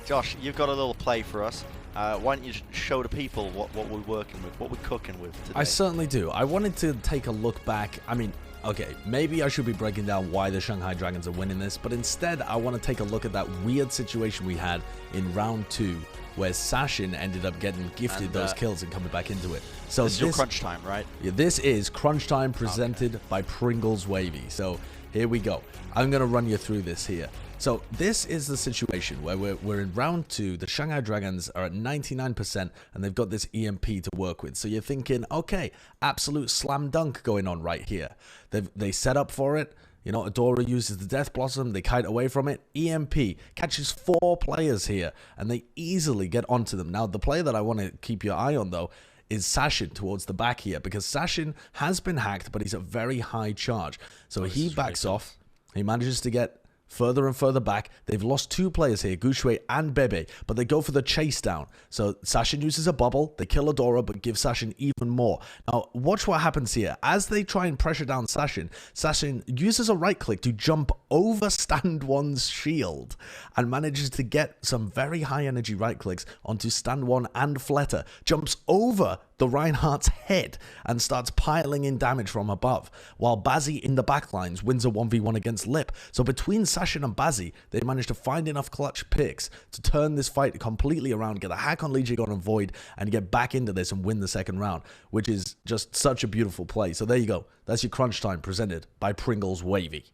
Josh, you've got a little play for us. Why don't you show the people what we're working with, what we're cooking with today? I certainly do. I wanted to take a look back. I mean, okay, maybe I should be breaking down why the Shanghai Dragons are winning this, but instead I want to take a look at that weird situation we had in round 2 where Sashin ended up getting gifted those kills and coming back into it. So this is your crunch time, right? Yeah, this is crunch time presented by Pringles Wavy. So here we go. I'm going to run you through this here. So this is the situation where we're in round 2. The Shanghai Dragons are at 99% and they've got this EMP to work with. So you're thinking, okay, absolute slam dunk going on right here. They set up for it. You know, Adora uses the Death Blossom. They kite away from it. EMP catches 4 players here and they easily get onto them. Now, the player that I want to keep your eye on, though, is Sashin towards the back here, because Sashin has been hacked, but he's at very high charge. So he backs off. He manages to get further and further back. They've lost 2 players here, Gushui and Bebe, but they go for the chase down. So Sashin uses a bubble, they kill Adora, but give Sashin even more. Now, watch what happens here. As they try and pressure down Sashin, Sashin uses a right click to jump over Stand 1's shield and manages to get some very high energy right clicks onto Stand 1 and Fleta, jumps over the Reinhardt's head and starts piling in damage from above, while Bazzi in the backlines wins a 1v1 against Lip. So between Sashin and Bazzi, they managed to find enough clutch picks to turn this fight completely around, get a hack on Legion and Void, and get back into this and win the second round, which is just such a beautiful play. So there you go. That's your crunch time presented by Pringles Wavy.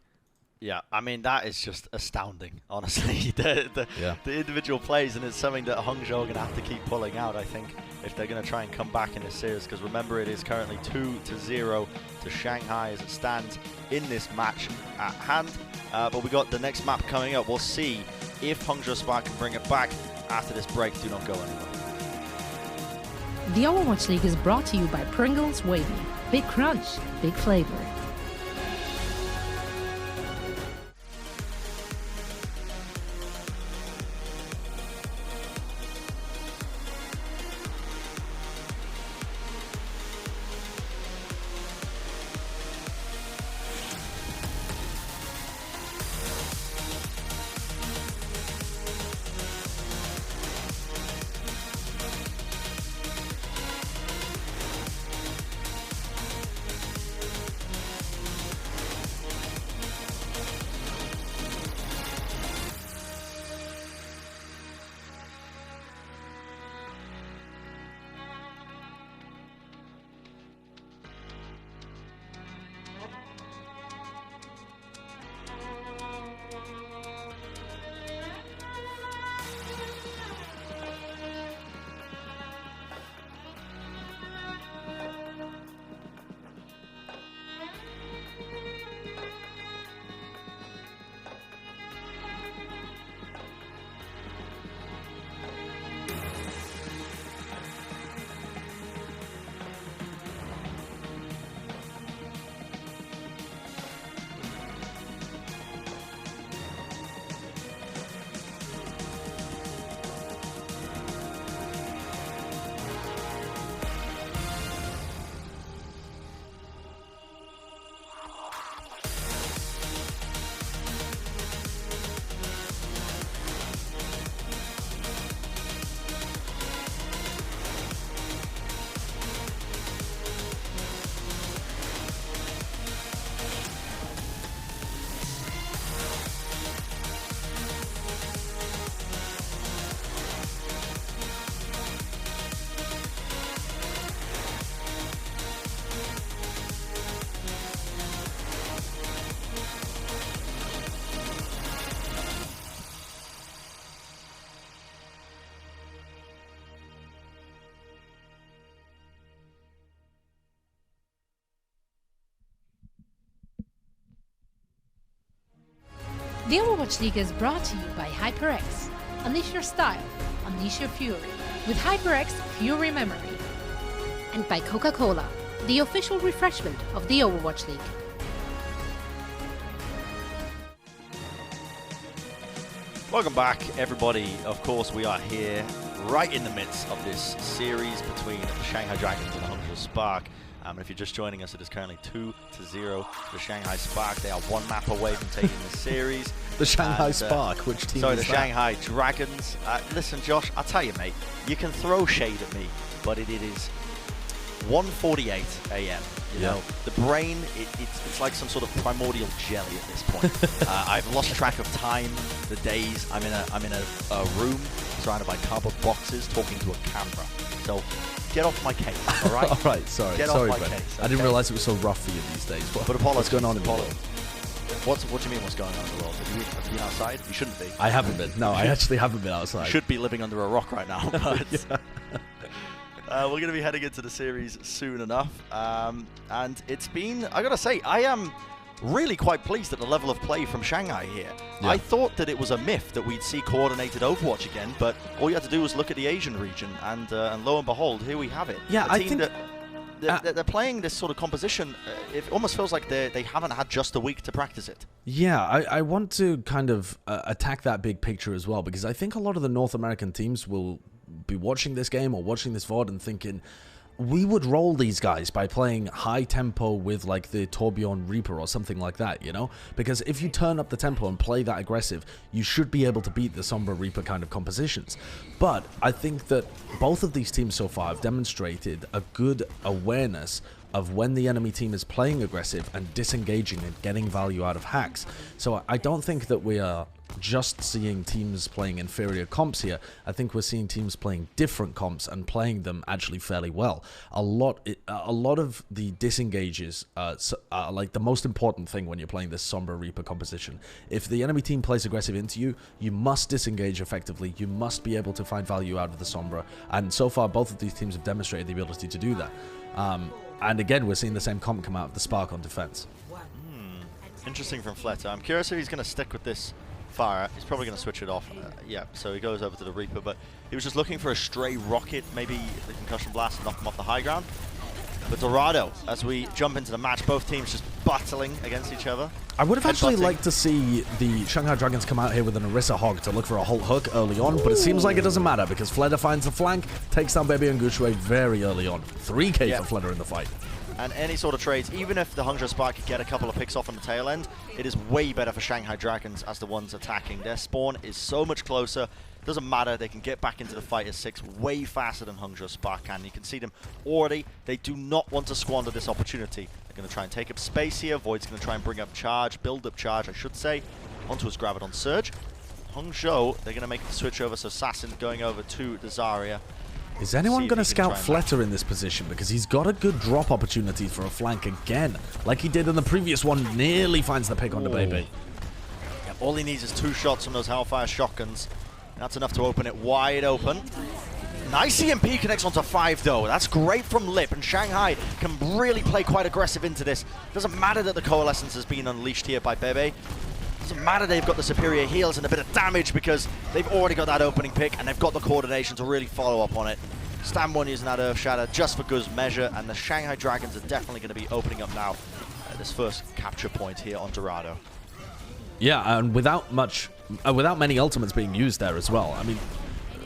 Yeah, I mean, that is just astounding, honestly. the individual plays, and it's something that Hangzhou are going to have to keep pulling out, I think, if they're going to try and come back in this series, because remember, it is currently 2-0 to Shanghai as it stands in this match at hand. But we got the next map coming up. We'll see if Hangzhou Spark can bring it back after this break. Do not go anywhere. The Overwatch League is brought to you by Pringles Wavy. Big crunch, big flavor. The Overwatch League is brought to you by HyperX. Unleash your style, unleash your fury with HyperX Fury Memory. And by Coca-Cola, the official refreshment of the Overwatch League. Welcome back, everybody. Of course, we are here right in the midst of this series between the Shanghai Dragons and the Hangzhou Spark. If you're just joining us, it is currently 2-0 to the Shanghai Spark. They are one map away from taking the series. The Shanghai Spark, which team sorry, is the that? Shanghai Dragons. Listen, Josh, I'll tell you, mate, you can throw shade at me, but it is 1:48 a.m. You know, the brain, it's like some sort of primordial jelly at this point. I've lost track of time, the days. I'm in a room surrounded by cardboard boxes, talking to a camera. So get off my case, all right? All right, sorry, Get sorry, off my Ben. case. I didn't realize it was so rough for you these days. But apologies. What's going on in the world? What do you mean what's going on in the world? Have you been outside? You shouldn't be. I haven't been. No, I actually haven't been outside. You should be living under a rock right now. But we're going to be heading into the series soon enough. And it's been, I got to say, I am really quite pleased at the level of play from Shanghai here. Yeah. I thought that it was a myth that we'd see coordinated Overwatch again, but all you had to do was look at the Asian region, and lo and behold, here we have it. Yeah, I think they're playing this sort of composition. It almost feels like they haven't had just a week to practice it. Yeah, I want to kind of attack that big picture as well, because I think a lot of the North American teams will be watching this game or watching this VOD and thinking, we would roll these guys by playing high tempo with like the Torbjorn Reaper or something like that, you know? Because if you turn up the tempo and play that aggressive, you should be able to beat the Sombra Reaper kind of compositions. But I think that both of these teams so far have demonstrated a good awareness of when the enemy team is playing aggressive and disengaging and getting value out of hacks. So I don't think that we are just seeing teams playing inferior comps here. I think we're seeing teams playing different comps and playing them actually fairly well. A lot of the disengages are like the most important thing when you're playing this Sombra Reaper composition. If the enemy team plays aggressive into you, you must disengage effectively. You must be able to find value out of the Sombra. And so far, both of these teams have demonstrated the ability to do that. And again, we're seeing the same comp come out of the Spark on defense. Interesting from Fletter. I'm curious if he's going to stick with this fire. He's probably going to switch it off. Yeah, so he goes over to the Reaper, but he was just looking for a stray rocket, maybe the concussion blast, and knock him off the high ground. But Dorado, as we jump into the match, both teams just battling against each other. I would have actually liked to see the Shanghai Dragons come out here with an Orisa Hog to look for a Halt Hook early on, but it seems like it doesn't matter because Fleder finds the flank, takes down Baby and Gushue very early on. 3k for Fleder in the fight. And any sort of trades, even if the Hangzhou Spark could get a couple of picks off on the tail end, it is way better for Shanghai Dragons as the ones attacking. Their spawn is so much closer. Doesn't matter, they can get back into the fight as 6 way faster than Hangzhou Spark can. You can see them already. They do not want to squander this opportunity. They're going to try and take up space here. Void's going to try and bring up charge, build up charge, I should say, onto his Graviton Surge. Hangzhou, they're going to make the switch over, so Assassin going over to the Zarya. Is anyone going to scout Fletter in this position? Because he's got a good drop opportunity for a flank again. Like he did in the previous one, nearly finds the pick on the Baby. Yeah, all he needs is 2 shots from those Hellfire shotguns. That's enough to open it wide open. Nice EMP connects onto 5 though. That's great from Lip, and Shanghai can really play quite aggressive into this. Doesn't matter that the Coalescence has been unleashed here by Bebe. Doesn't matter they've got the superior heals and a bit of damage because they've already got that opening pick and they've got the coordination to really follow up on it. Stand 1 using that Earth Shatter just for good measure, and the Shanghai Dragons are definitely going to be opening up now at this first capture point here on Dorado. Yeah, and without many ultimates being used there as well. I mean,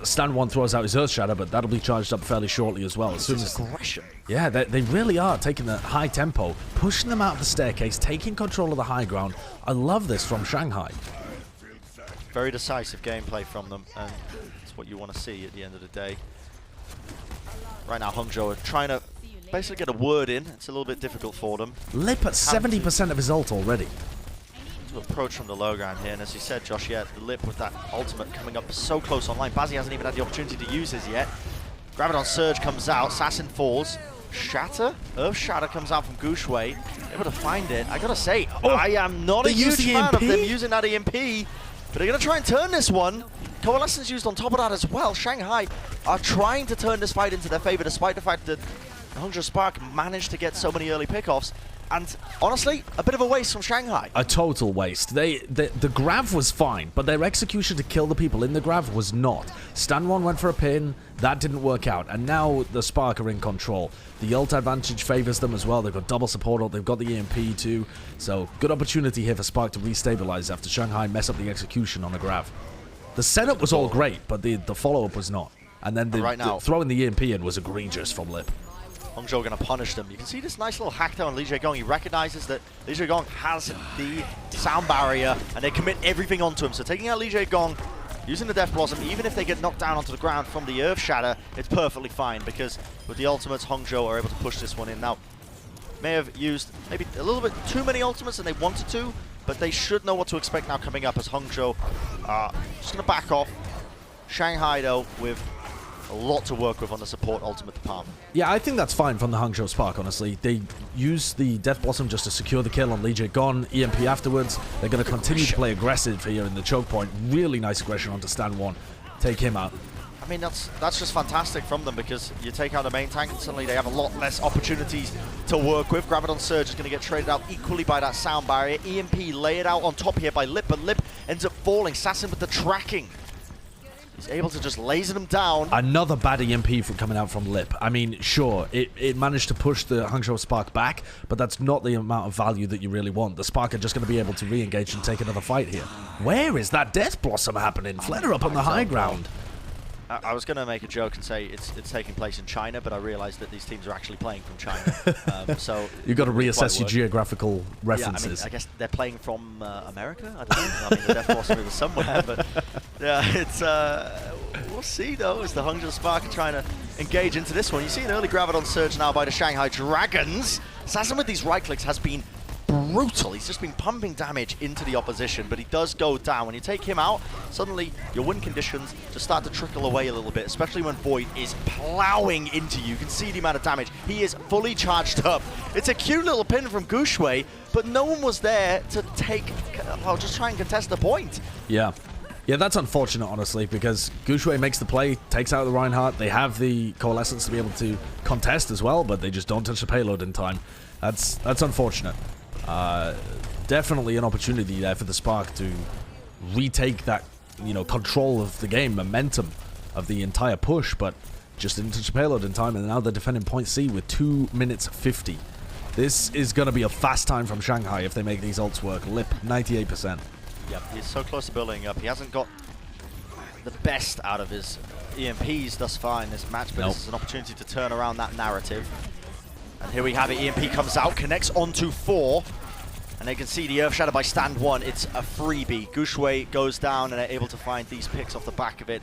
Stand 1 throws out his Earth Shatter, but that'll be charged up fairly shortly as well. As soon as aggression. Yeah, they really are taking the high tempo, pushing them out of the staircase, taking control of the high ground. I love this from Shanghai. Very decisive gameplay from them, and it's what you want to see at the end of the day. Right now, Hangzhou are trying to basically get a word in. It's a little bit difficult for them. Lip at 70% of his ult already. To approach from the low ground here, and as you said, Josh, yeah, the Lip with that ultimate coming up so close online. Bazzi hasn't even had the opportunity to use his yet. Graviton Surge comes out, Assassin falls. Shatter? Earth Shatter comes out from Gushue. Able to find it. I gotta say, I am not a huge fan of them using that EMP, but they're gonna try and turn this one. Coalescence used on top of that as well. Shanghai are trying to turn this fight into their favor, despite the fact that Hangzhou Spark managed to get so many early pickoffs. And honestly, a bit of a waste from Shanghai. A total waste. The grav was fine, but their execution to kill the people in the grav was not. Stan1 went for a pin, that didn't work out, and now the Spark are in control. The ult advantage favors them as well. They've got double support ult, they've got the EMP too, so good opportunity here for Spark to restabilize after Shanghai mess up the execution on the grav. The setup was all great, but the follow-up was not. And then the throwing the EMP in was egregious from Lip. Hangzhou going to punish them. You can see this nice little hack there on Li Jiegong. He recognizes that Li Jiegong has the sound barrier, and they commit everything onto him. So taking out Li Jiegong, using the Death Blossom, even if they get knocked down onto the ground from the Earth Shatter, it's perfectly fine, because with the ultimates, Hangzhou are able to push this one in. Now, may have used maybe a little bit too many ultimates than they wanted to, but they should know what to expect now coming up, as Hangzhou are just going to back off. Shanghai, though, with a lot to work with on the support ultimate department. Yeah, I think that's fine from the Hangzhou Spark, honestly. They use the Death Blossom just to secure the kill on Li Jiegong, EMP afterwards. They're going to continue to play aggressive here in the choke point. Really nice aggression onto Stan1. Take him out. I mean, that's just fantastic from them, because you take out the main tank and suddenly they have a lot less opportunities to work with. Graviton Surge is going to get traded out equally by that sound barrier. EMP laid out on top here by Lip, but Lip ends up falling. Assassin with the tracking. He's able to just laser them down. Another bad EMP from coming out from Lip. I mean, sure, it managed to push the Hangzhou Spark back, but that's not the amount of value that you really want. The Spark are just going to be able to re-engage and take another fight here. Where is that Death Blossom happening? Flutter up on the high ground. I was going to make a joke and say it's taking place in China, but I realized that these teams are actually playing from China. So you've got to reassess your geographical references. Yeah, I guess they're playing from America? I don't know. I mean, the Death Blossom is somewhere, but yeah, it's we'll see though, as the Hangzhou Spark are trying to engage into this one. You see an early Graviton Surge now by the Shanghai Dragons. Assassin with these right clicks has been brutal. He's just been pumping damage into the opposition, but he does go down. When you take him out, suddenly your win conditions just start to trickle away a little bit, especially when Void is plowing into you. You can see the amount of damage. He is fully charged up. It's a cute little pin from Guangzhou, but no one was there to just try and contest the point. Yeah. Yeah, that's unfortunate, honestly, because Guangzhou makes the play, takes out the Reinhardt. They have the Coalescence to be able to contest as well, but they just don't touch the payload in time. That's unfortunate. Definitely an opportunity there for the Spark to retake that, control of the game, momentum of the entire push, but just didn't touch the payload in time, and now they're defending point C with 2 minutes 50. This is going to be a fast time from Shanghai if they make these ults work. Lip, 98%. Yep, he's so close to building up. He hasn't got the best out of his EMPs thus far in this match, but this is an opportunity to turn around that narrative. And here we have it. EMP comes out, connects onto 4. And they can see the Earth Shatter by Stand1. It's a freebie. Guangzhou goes down and they're able to find these picks off the back of it.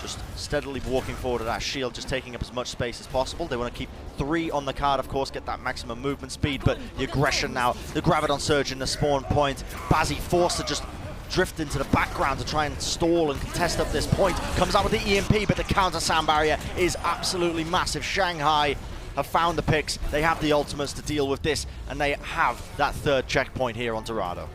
Just steadily walking forward at that shield, just taking up as much space as possible. They want to keep 3 on the card, of course, get that maximum movement speed, but the aggression now, the Graviton Surge in the spawn point. Bazzi forced to just drift into the background to try and stall and contest up this point. Comes out with the EMP, but the counter sound barrier is absolutely massive. Shanghai have found the picks, they have the ultimates to deal with this, and they have that 3rd checkpoint here on Dorado.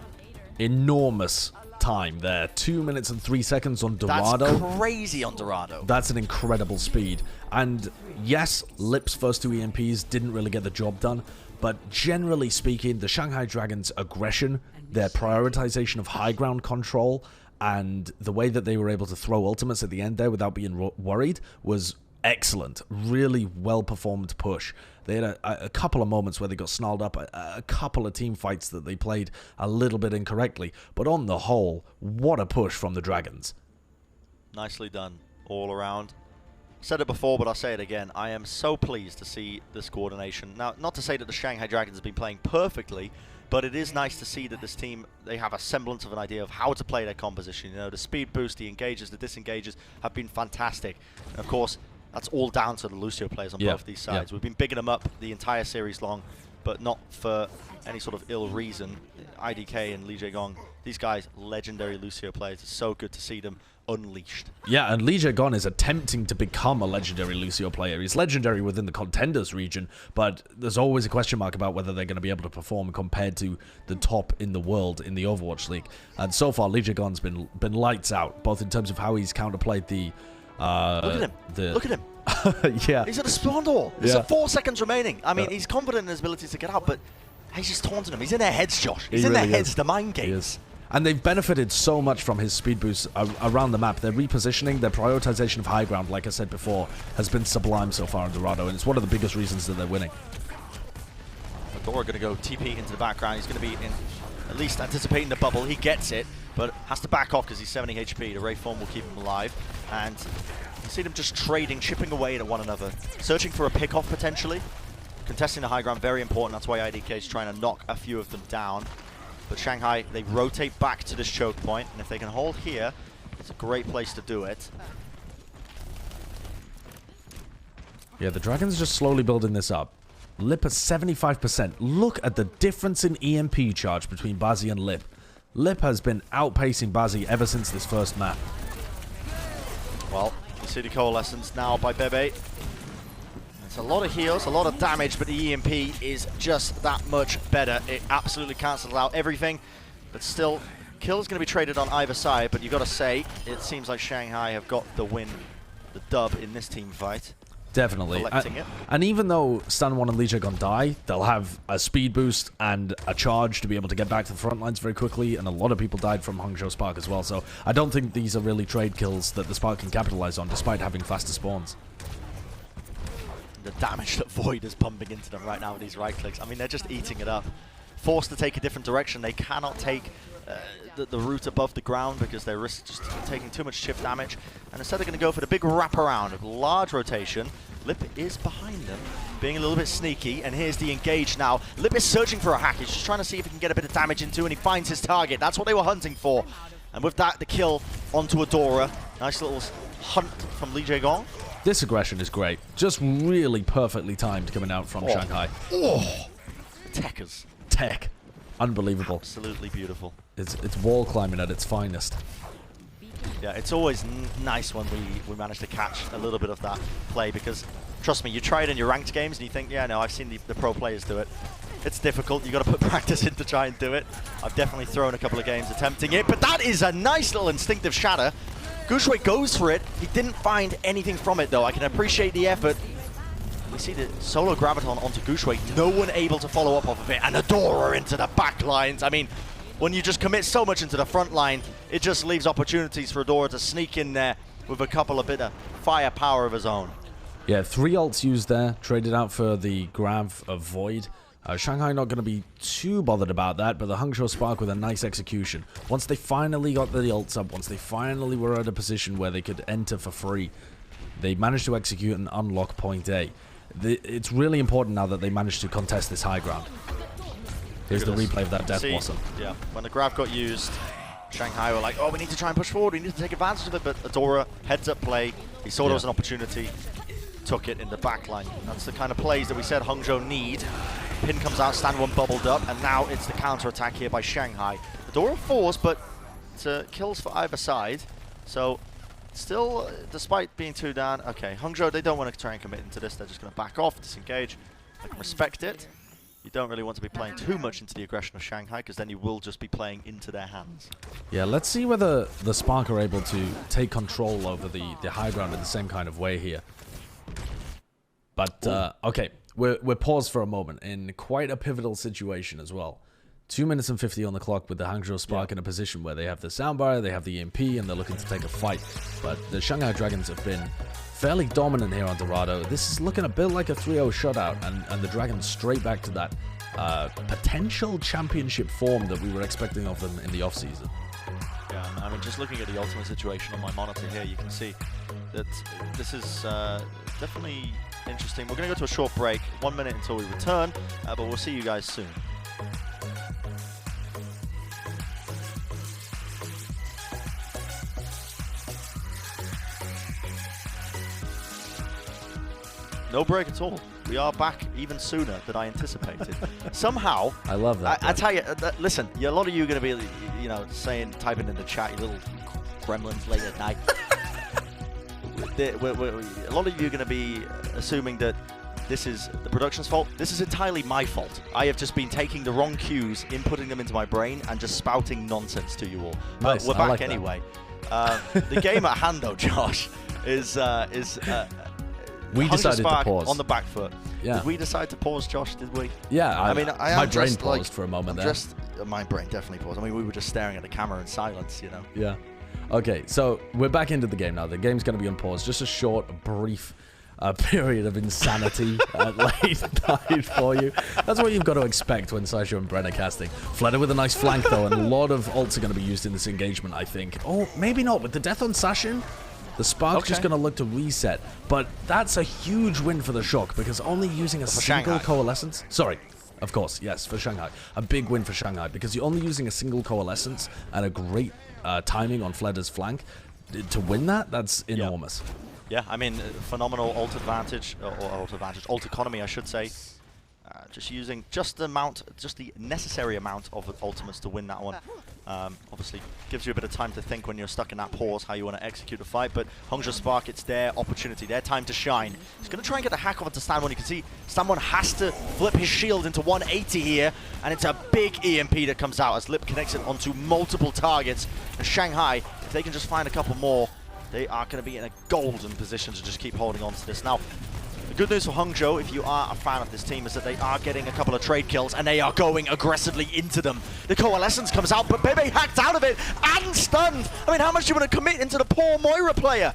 Enormous time there. 2 minutes and 3 seconds on Dorado. That's crazy on Dorado. That's an incredible speed. And yes, Lip's first 2 EMPs didn't really get the job done, but generally speaking, the Shanghai Dragons' aggression, their prioritization of high ground control, and the way that they were able to throw ultimates at the end there without being worried was excellent. Really well performed push. They had a couple of moments where they got snarled up, a couple of team fights that they played a little bit incorrectly, but on the whole, what a push from the Dragons. Nicely done all around. Said it before, but I'll say it again. I am so pleased to see this coordination. Now, not to say that the Shanghai Dragons have been playing perfectly, but it is nice to see that this team, they have a semblance of an idea of how to play their composition. The speed boost, the engages, the disengages have been fantastic. And of course, that's all down to the Lucio players on both these sides. We've been bigging them up the entire series long, but not for any sort of ill reason. IDK and Li Jiegong, these guys, legendary Lucio players. It's so good to see them unleashed. Yeah, and Li Jiegong is attempting to become a legendary Lucio player. He's legendary within the contenders region, but there's always a question mark about whether they're going to be able to perform compared to the top in the world in the Overwatch League. And so far, Li Jiegong's been lights out, both in terms of how he's counterplayed the... Look at him. Look at him. Yeah. He's at a spawn door. There's 4 seconds remaining. I mean, he's confident in his ability to get out, but He's just taunting them. He's in their heads, Josh. He's He in really their heads, is. the mind He games. is. And they've benefited so much from his speed boosts around the map. Their repositioning, their prioritization of high ground, like I said before, has been sublime so far in Dorado, and it's one of the biggest reasons that they're winning. Adora going to go TP into the background. He's going to be in at least anticipating the bubble. He gets it, but has to back off because he's 70 HP. The Ray Form will keep him alive. And you see them just trading, chipping away at one another, searching for a pick-off potentially. Contesting the high ground, very important. That's why IDK is trying to knock a few of them down. But Shanghai, they rotate back to this choke point, and if they can hold here, it's a great place to do it. Yeah, the Dragons just slowly building this up. Lip at 75%. Look at the difference in EMP charge between Bazzi and Lip. Lip has been outpacing Bazzi ever since this first map. Well, you see the coalescence now by Bebe. It's a lot of heals, a lot of damage, but the EMP is just that much better. It absolutely cancels out everything, but still, kill is going to be traded on either side, but you've got to say, it seems like Shanghai have got the win, the dub in this team fight. Definitely. Collecting it. And even though Stan 1 and Lijiang die, they'll have a speed boost and a charge to be able to get back to the front lines very quickly, and a lot of people died from Hangzhou Spark as well, so I don't think these are really trade kills that the Spark can capitalize on, despite having faster spawns. The damage that Void is pumping into them right now with these right clicks, I mean, they're just eating it up. Forced to take a different direction, they cannot take the route above the ground because they risk just taking too much chip damage, and instead they're going to go for the big wraparound, a large rotation. Lip is behind them, being a little bit sneaky, and here's the engage now. Lip is searching for a hack, he's just trying to see if he can get a bit of damage into, and he finds his target. That's what they were hunting for, and with that, the kill onto Adora. Nice little hunt from Lijiang. This aggression is great. Just really perfectly timed coming out from Shanghai. Oh, techers. Tech. Unbelievable. Absolutely beautiful. It's wall climbing at its finest. Yeah, it's always nice when we manage to catch a little bit of that play, because trust me, you try it in your ranked games and you think, yeah, no, I've seen the pro players do it. It's difficult. You got to put practice in to try and do it. I've definitely thrown a couple of games attempting it, but that is a nice little instinctive shatter. Guangzhou goes for it. He didn't find anything from it though. I can appreciate the effort. We see the solo graviton onto Guangzhou. No one able to follow up off of it, and Adora into the back lines. I mean, when you just commit so much into the front line, it just leaves opportunities for Adora to sneak in there with a couple of bit of firepower of his own. Yeah, 3 ults used there, traded out for the Grav of Void. Shanghai not going to be too bothered about that, but the Hangzhou Spark with a nice execution. Once they finally got the ults up, once they finally were at a position where they could enter for free, they managed to execute and unlock point A. It's really important now that they managed to contest this high ground. Here's the replay of that Death Blossom. Yeah, when the Grav got used, Shanghai were like, oh, we need to try and push forward, we need to take advantage of it, but Adora, heads-up play, he saw there was an opportunity, took it in the back line. That's the kind of plays that we said Hangzhou need. Pin comes out, stand one bubbled up, and now it's the counter-attack here by Shanghai. Adora forced, but it's kills for either side, so still, despite being 2 down, okay, Hangzhou, they don't want to try and commit into this, they're just going to back off, disengage. I can respect it. You don't really want to be playing too much into the aggression of Shanghai, because then you will just be playing into their hands. Yeah, let's see whether the Spark are able to take control over the high ground in the same kind of way here. But, okay, we're paused for a moment in quite a pivotal situation as well. 2 minutes and 50 on the clock with the Hangzhou Spark in a position where they have the soundbar, they have the EMP, and they're looking to take a fight. But the Shanghai Dragons have been fairly dominant here on Dorado. This is looking a bit like a 3-0 shutout, and the Dragons straight back to that potential championship form that we were expecting of them in the offseason. Yeah, I mean, just looking at the ultimate situation on my monitor here, you can see that this is definitely interesting. We're going to go to a short break, 1 minute until we return, but we'll see you guys soon. No break at all. We are back even sooner than I anticipated. Somehow, I love that. I tell you, listen, a lot of you are going to be, you know, typing in the chat, you little gremlins late at night. A lot of you are going to be assuming that this is the production's fault. This is entirely my fault. I have just been taking the wrong cues, inputting them into my brain, and just spouting nonsense to you all. Nice. But we're back like anyway. The game at hand, though, Josh, is We Hangzhou decided Spark to pause. on the back foot. Yeah. Did we decide to pause, Josh? Did we? Yeah, I mean, my brain paused for a moment there. My brain definitely paused. I mean, we were just staring at the camera in silence, you know. Yeah. Okay, so we're back into the game now. The game's going to be on pause. Just a short, brief period of insanity at late night for you. That's what you've got to expect when Saisho and Bren are casting. Fleta with a nice flank, though, and a lot of ults are going to be used in this engagement, I think. Oh, maybe not. With the death on Sashin, the Spark's just going to look to reset. But that's a huge win for the Shock, because only using a single Shanghai. Coalescence... Sorry. Of course, yes, for Shanghai. A big win for Shanghai, because you're only using a single Coalescence and a great timing on Fleta's flank. To win that, that's enormous. Yeah, I mean, phenomenal ult advantage, ult economy, I should say. Just using just the necessary amount of ultimates to win that one. Obviously, gives you a bit of time to think when you're stuck in that pause how you want to execute a fight. But Hangzhou Spark, it's their opportunity, their time to shine. He's going to try and get the hack off into Stanwon. You can see Stanwon has to flip his shield into 180 here, and it's a big EMP that comes out as Lip connects it onto multiple targets. And Shanghai, if they can just find a couple more, they are going to be in a golden position to just keep holding on to this. Now, the good news for Hangzhou, if you are a fan of this team, is that they are getting a couple of trade kills and they are going aggressively into them. The Coalescence comes out, but Bebe hacked out of it and stunned. I mean, how much do you want to commit into the poor Moira player?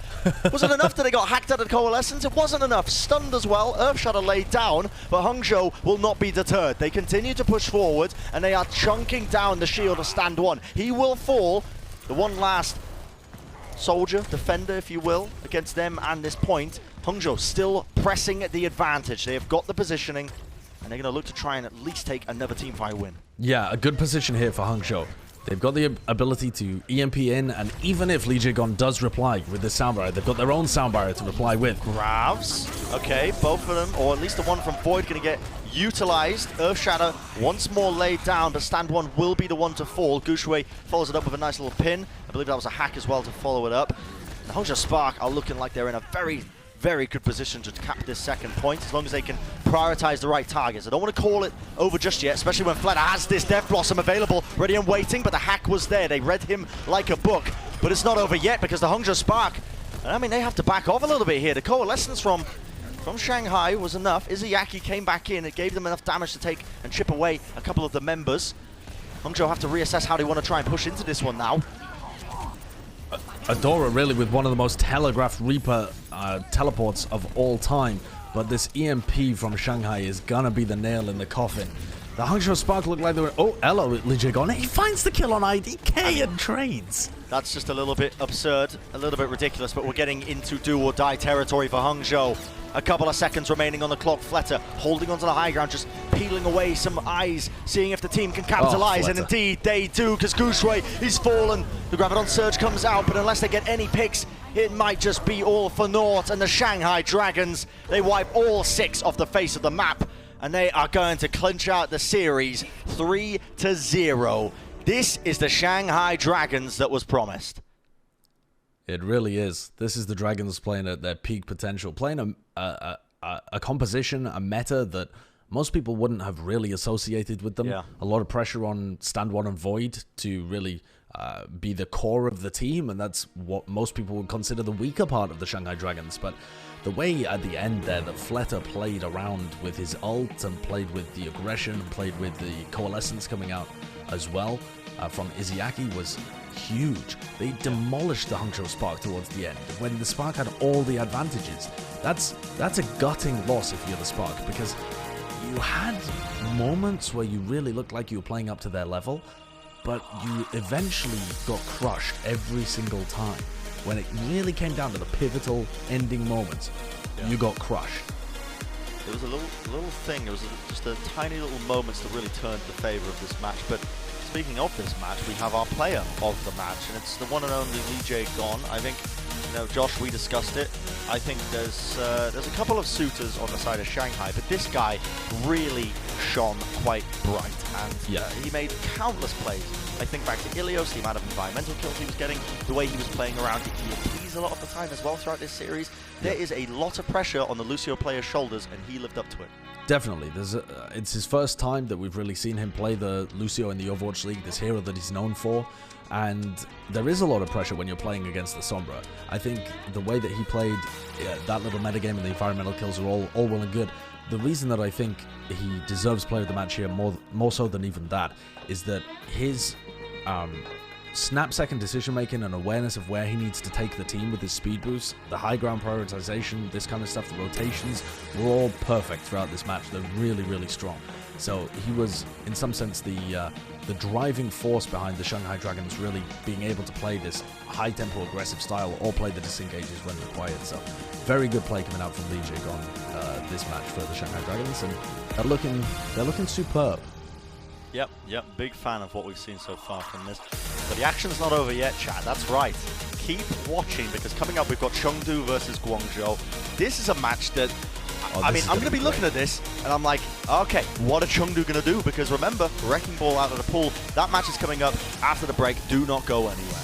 Was it enough that they got hacked out of the Coalescence? It wasn't enough. Stunned as well. Earthshatter laid down, but Hangzhou will not be deterred. They continue to push forward and they are chunking down the shield of Stand One. He will fall. The one last soldier, defender, if you will, against them and this point. Hangzhou still pressing at the advantage. They have got the positioning, and they're going to look to try and at least take another teamfight win. Yeah, a good position here for Hangzhou. They've got the ability to EMP in, and even if Li Jigon does reply with this sound barrier, they've got their own sound barrier to reply with. Gravs, okay, both of them, or at least the one from Void, going to get utilized. Earthshatter once more laid down, but Stand One will be the one to fall. Gushui follows it up with a nice little pin. I believe that was a hack as well to follow it up. The Hangzhou Spark are looking like they're in a very good position to cap this second point, as long as they can prioritize the right targets. I don't want to call it over just yet, especially when Fleta has this Death Blossom available, ready and waiting, but the hack was there. They read him like a book, but it's not over yet because the Hangzhou Spark, I mean, they have to back off a little bit here. The Coalescence from Shanghai was enough. Izayaki came back in. It gave them enough damage to take and chip away a couple of the members. Hangzhou have to reassess how they want to try and push into this one now. Adora really with one of the most telegraphed Reaper teleports of all time, but this EMP from Shanghai is gonna be the nail in the coffin. The Hangzhou Spark looked like they were... Oh, hello, Li Jigon. He finds the kill on IDK and trades. That's just a little bit absurd, a little bit ridiculous, but we're getting into do-or-die territory for Hangzhou. A couple of seconds remaining on the clock. Fleta holding onto the high ground, just peeling away some eyes, seeing if the team can capitalize, and indeed they do, because Gushui is fallen. The Graviton Surge comes out, but unless they get any picks, it might just be all for naught, and the Shanghai Dragons, they wipe all 6 off the face of the map, and they are going to clinch out the series 3-0. This is the Shanghai Dragons that was promised. It really is. This is the Dragons playing at their peak potential, playing a composition, a meta that most people wouldn't have really associated with them. Yeah. A lot of pressure on Stand One and Void to really be the core of the team, and that's what most people would consider the weaker part of the Shanghai Dragons. But the way at the end there that Fleta played around with his ult and played with the aggression and played with the Coalescence coming out as well from Izayaki was huge. They demolished the Hangzhou Spark towards the end when the Spark had all the advantages. That's a gutting loss if you're the Spark, because you had moments where you really looked like you were playing up to their level, but you eventually got crushed every single time. When it really came down to the pivotal ending moments, you got crushed. It was a little thing, it was just a tiny little moments that really turned the favor of this match. But speaking of this match, we have our player of the match, and it's the one and only Li Jigon. I think, you know, Josh, we discussed it. I think there's a couple of suitors on the side of Shanghai, but this guy really shone quite bright, and he made countless plays. I think back to Ilios, the amount of environmental kills he was getting, the way he was playing around EMPs a lot of the time as well throughout this series. There is a lot of pressure on the Lucio player's shoulders, and he lived up to it. Definitely. It's his first time that we've really seen him play the Lucio in the Overwatch League, this hero that he's known for. And there is a lot of pressure when you're playing against the Sombra. I think the way that he played that little metagame and the environmental kills are all well and good. The reason that I think he deserves player of the match here more so than even that is that his snap-second decision-making and awareness of where he needs to take the team with his speed boost, the high ground prioritization, this kind of stuff, the rotations, were all perfect throughout this match. They're really, really strong. So he was, in some sense, the driving force behind the Shanghai Dragons really being able to play this high-tempo, aggressive style or play the disengages when required. So very good play coming out from Lijik on this match for the Shanghai Dragons, and they're looking superb. Yep, big fan of what we've seen so far from this. But the action's not over yet, chat. That's right. Keep watching, because coming up we've got Chengdu versus Guangzhou. This is a match that, I mean, I'm going to be looking at this, and I'm like, okay, what are Chengdu going to do? Because remember, Wrecking Ball out of the pool. That match is coming up after the break. Do not go anywhere.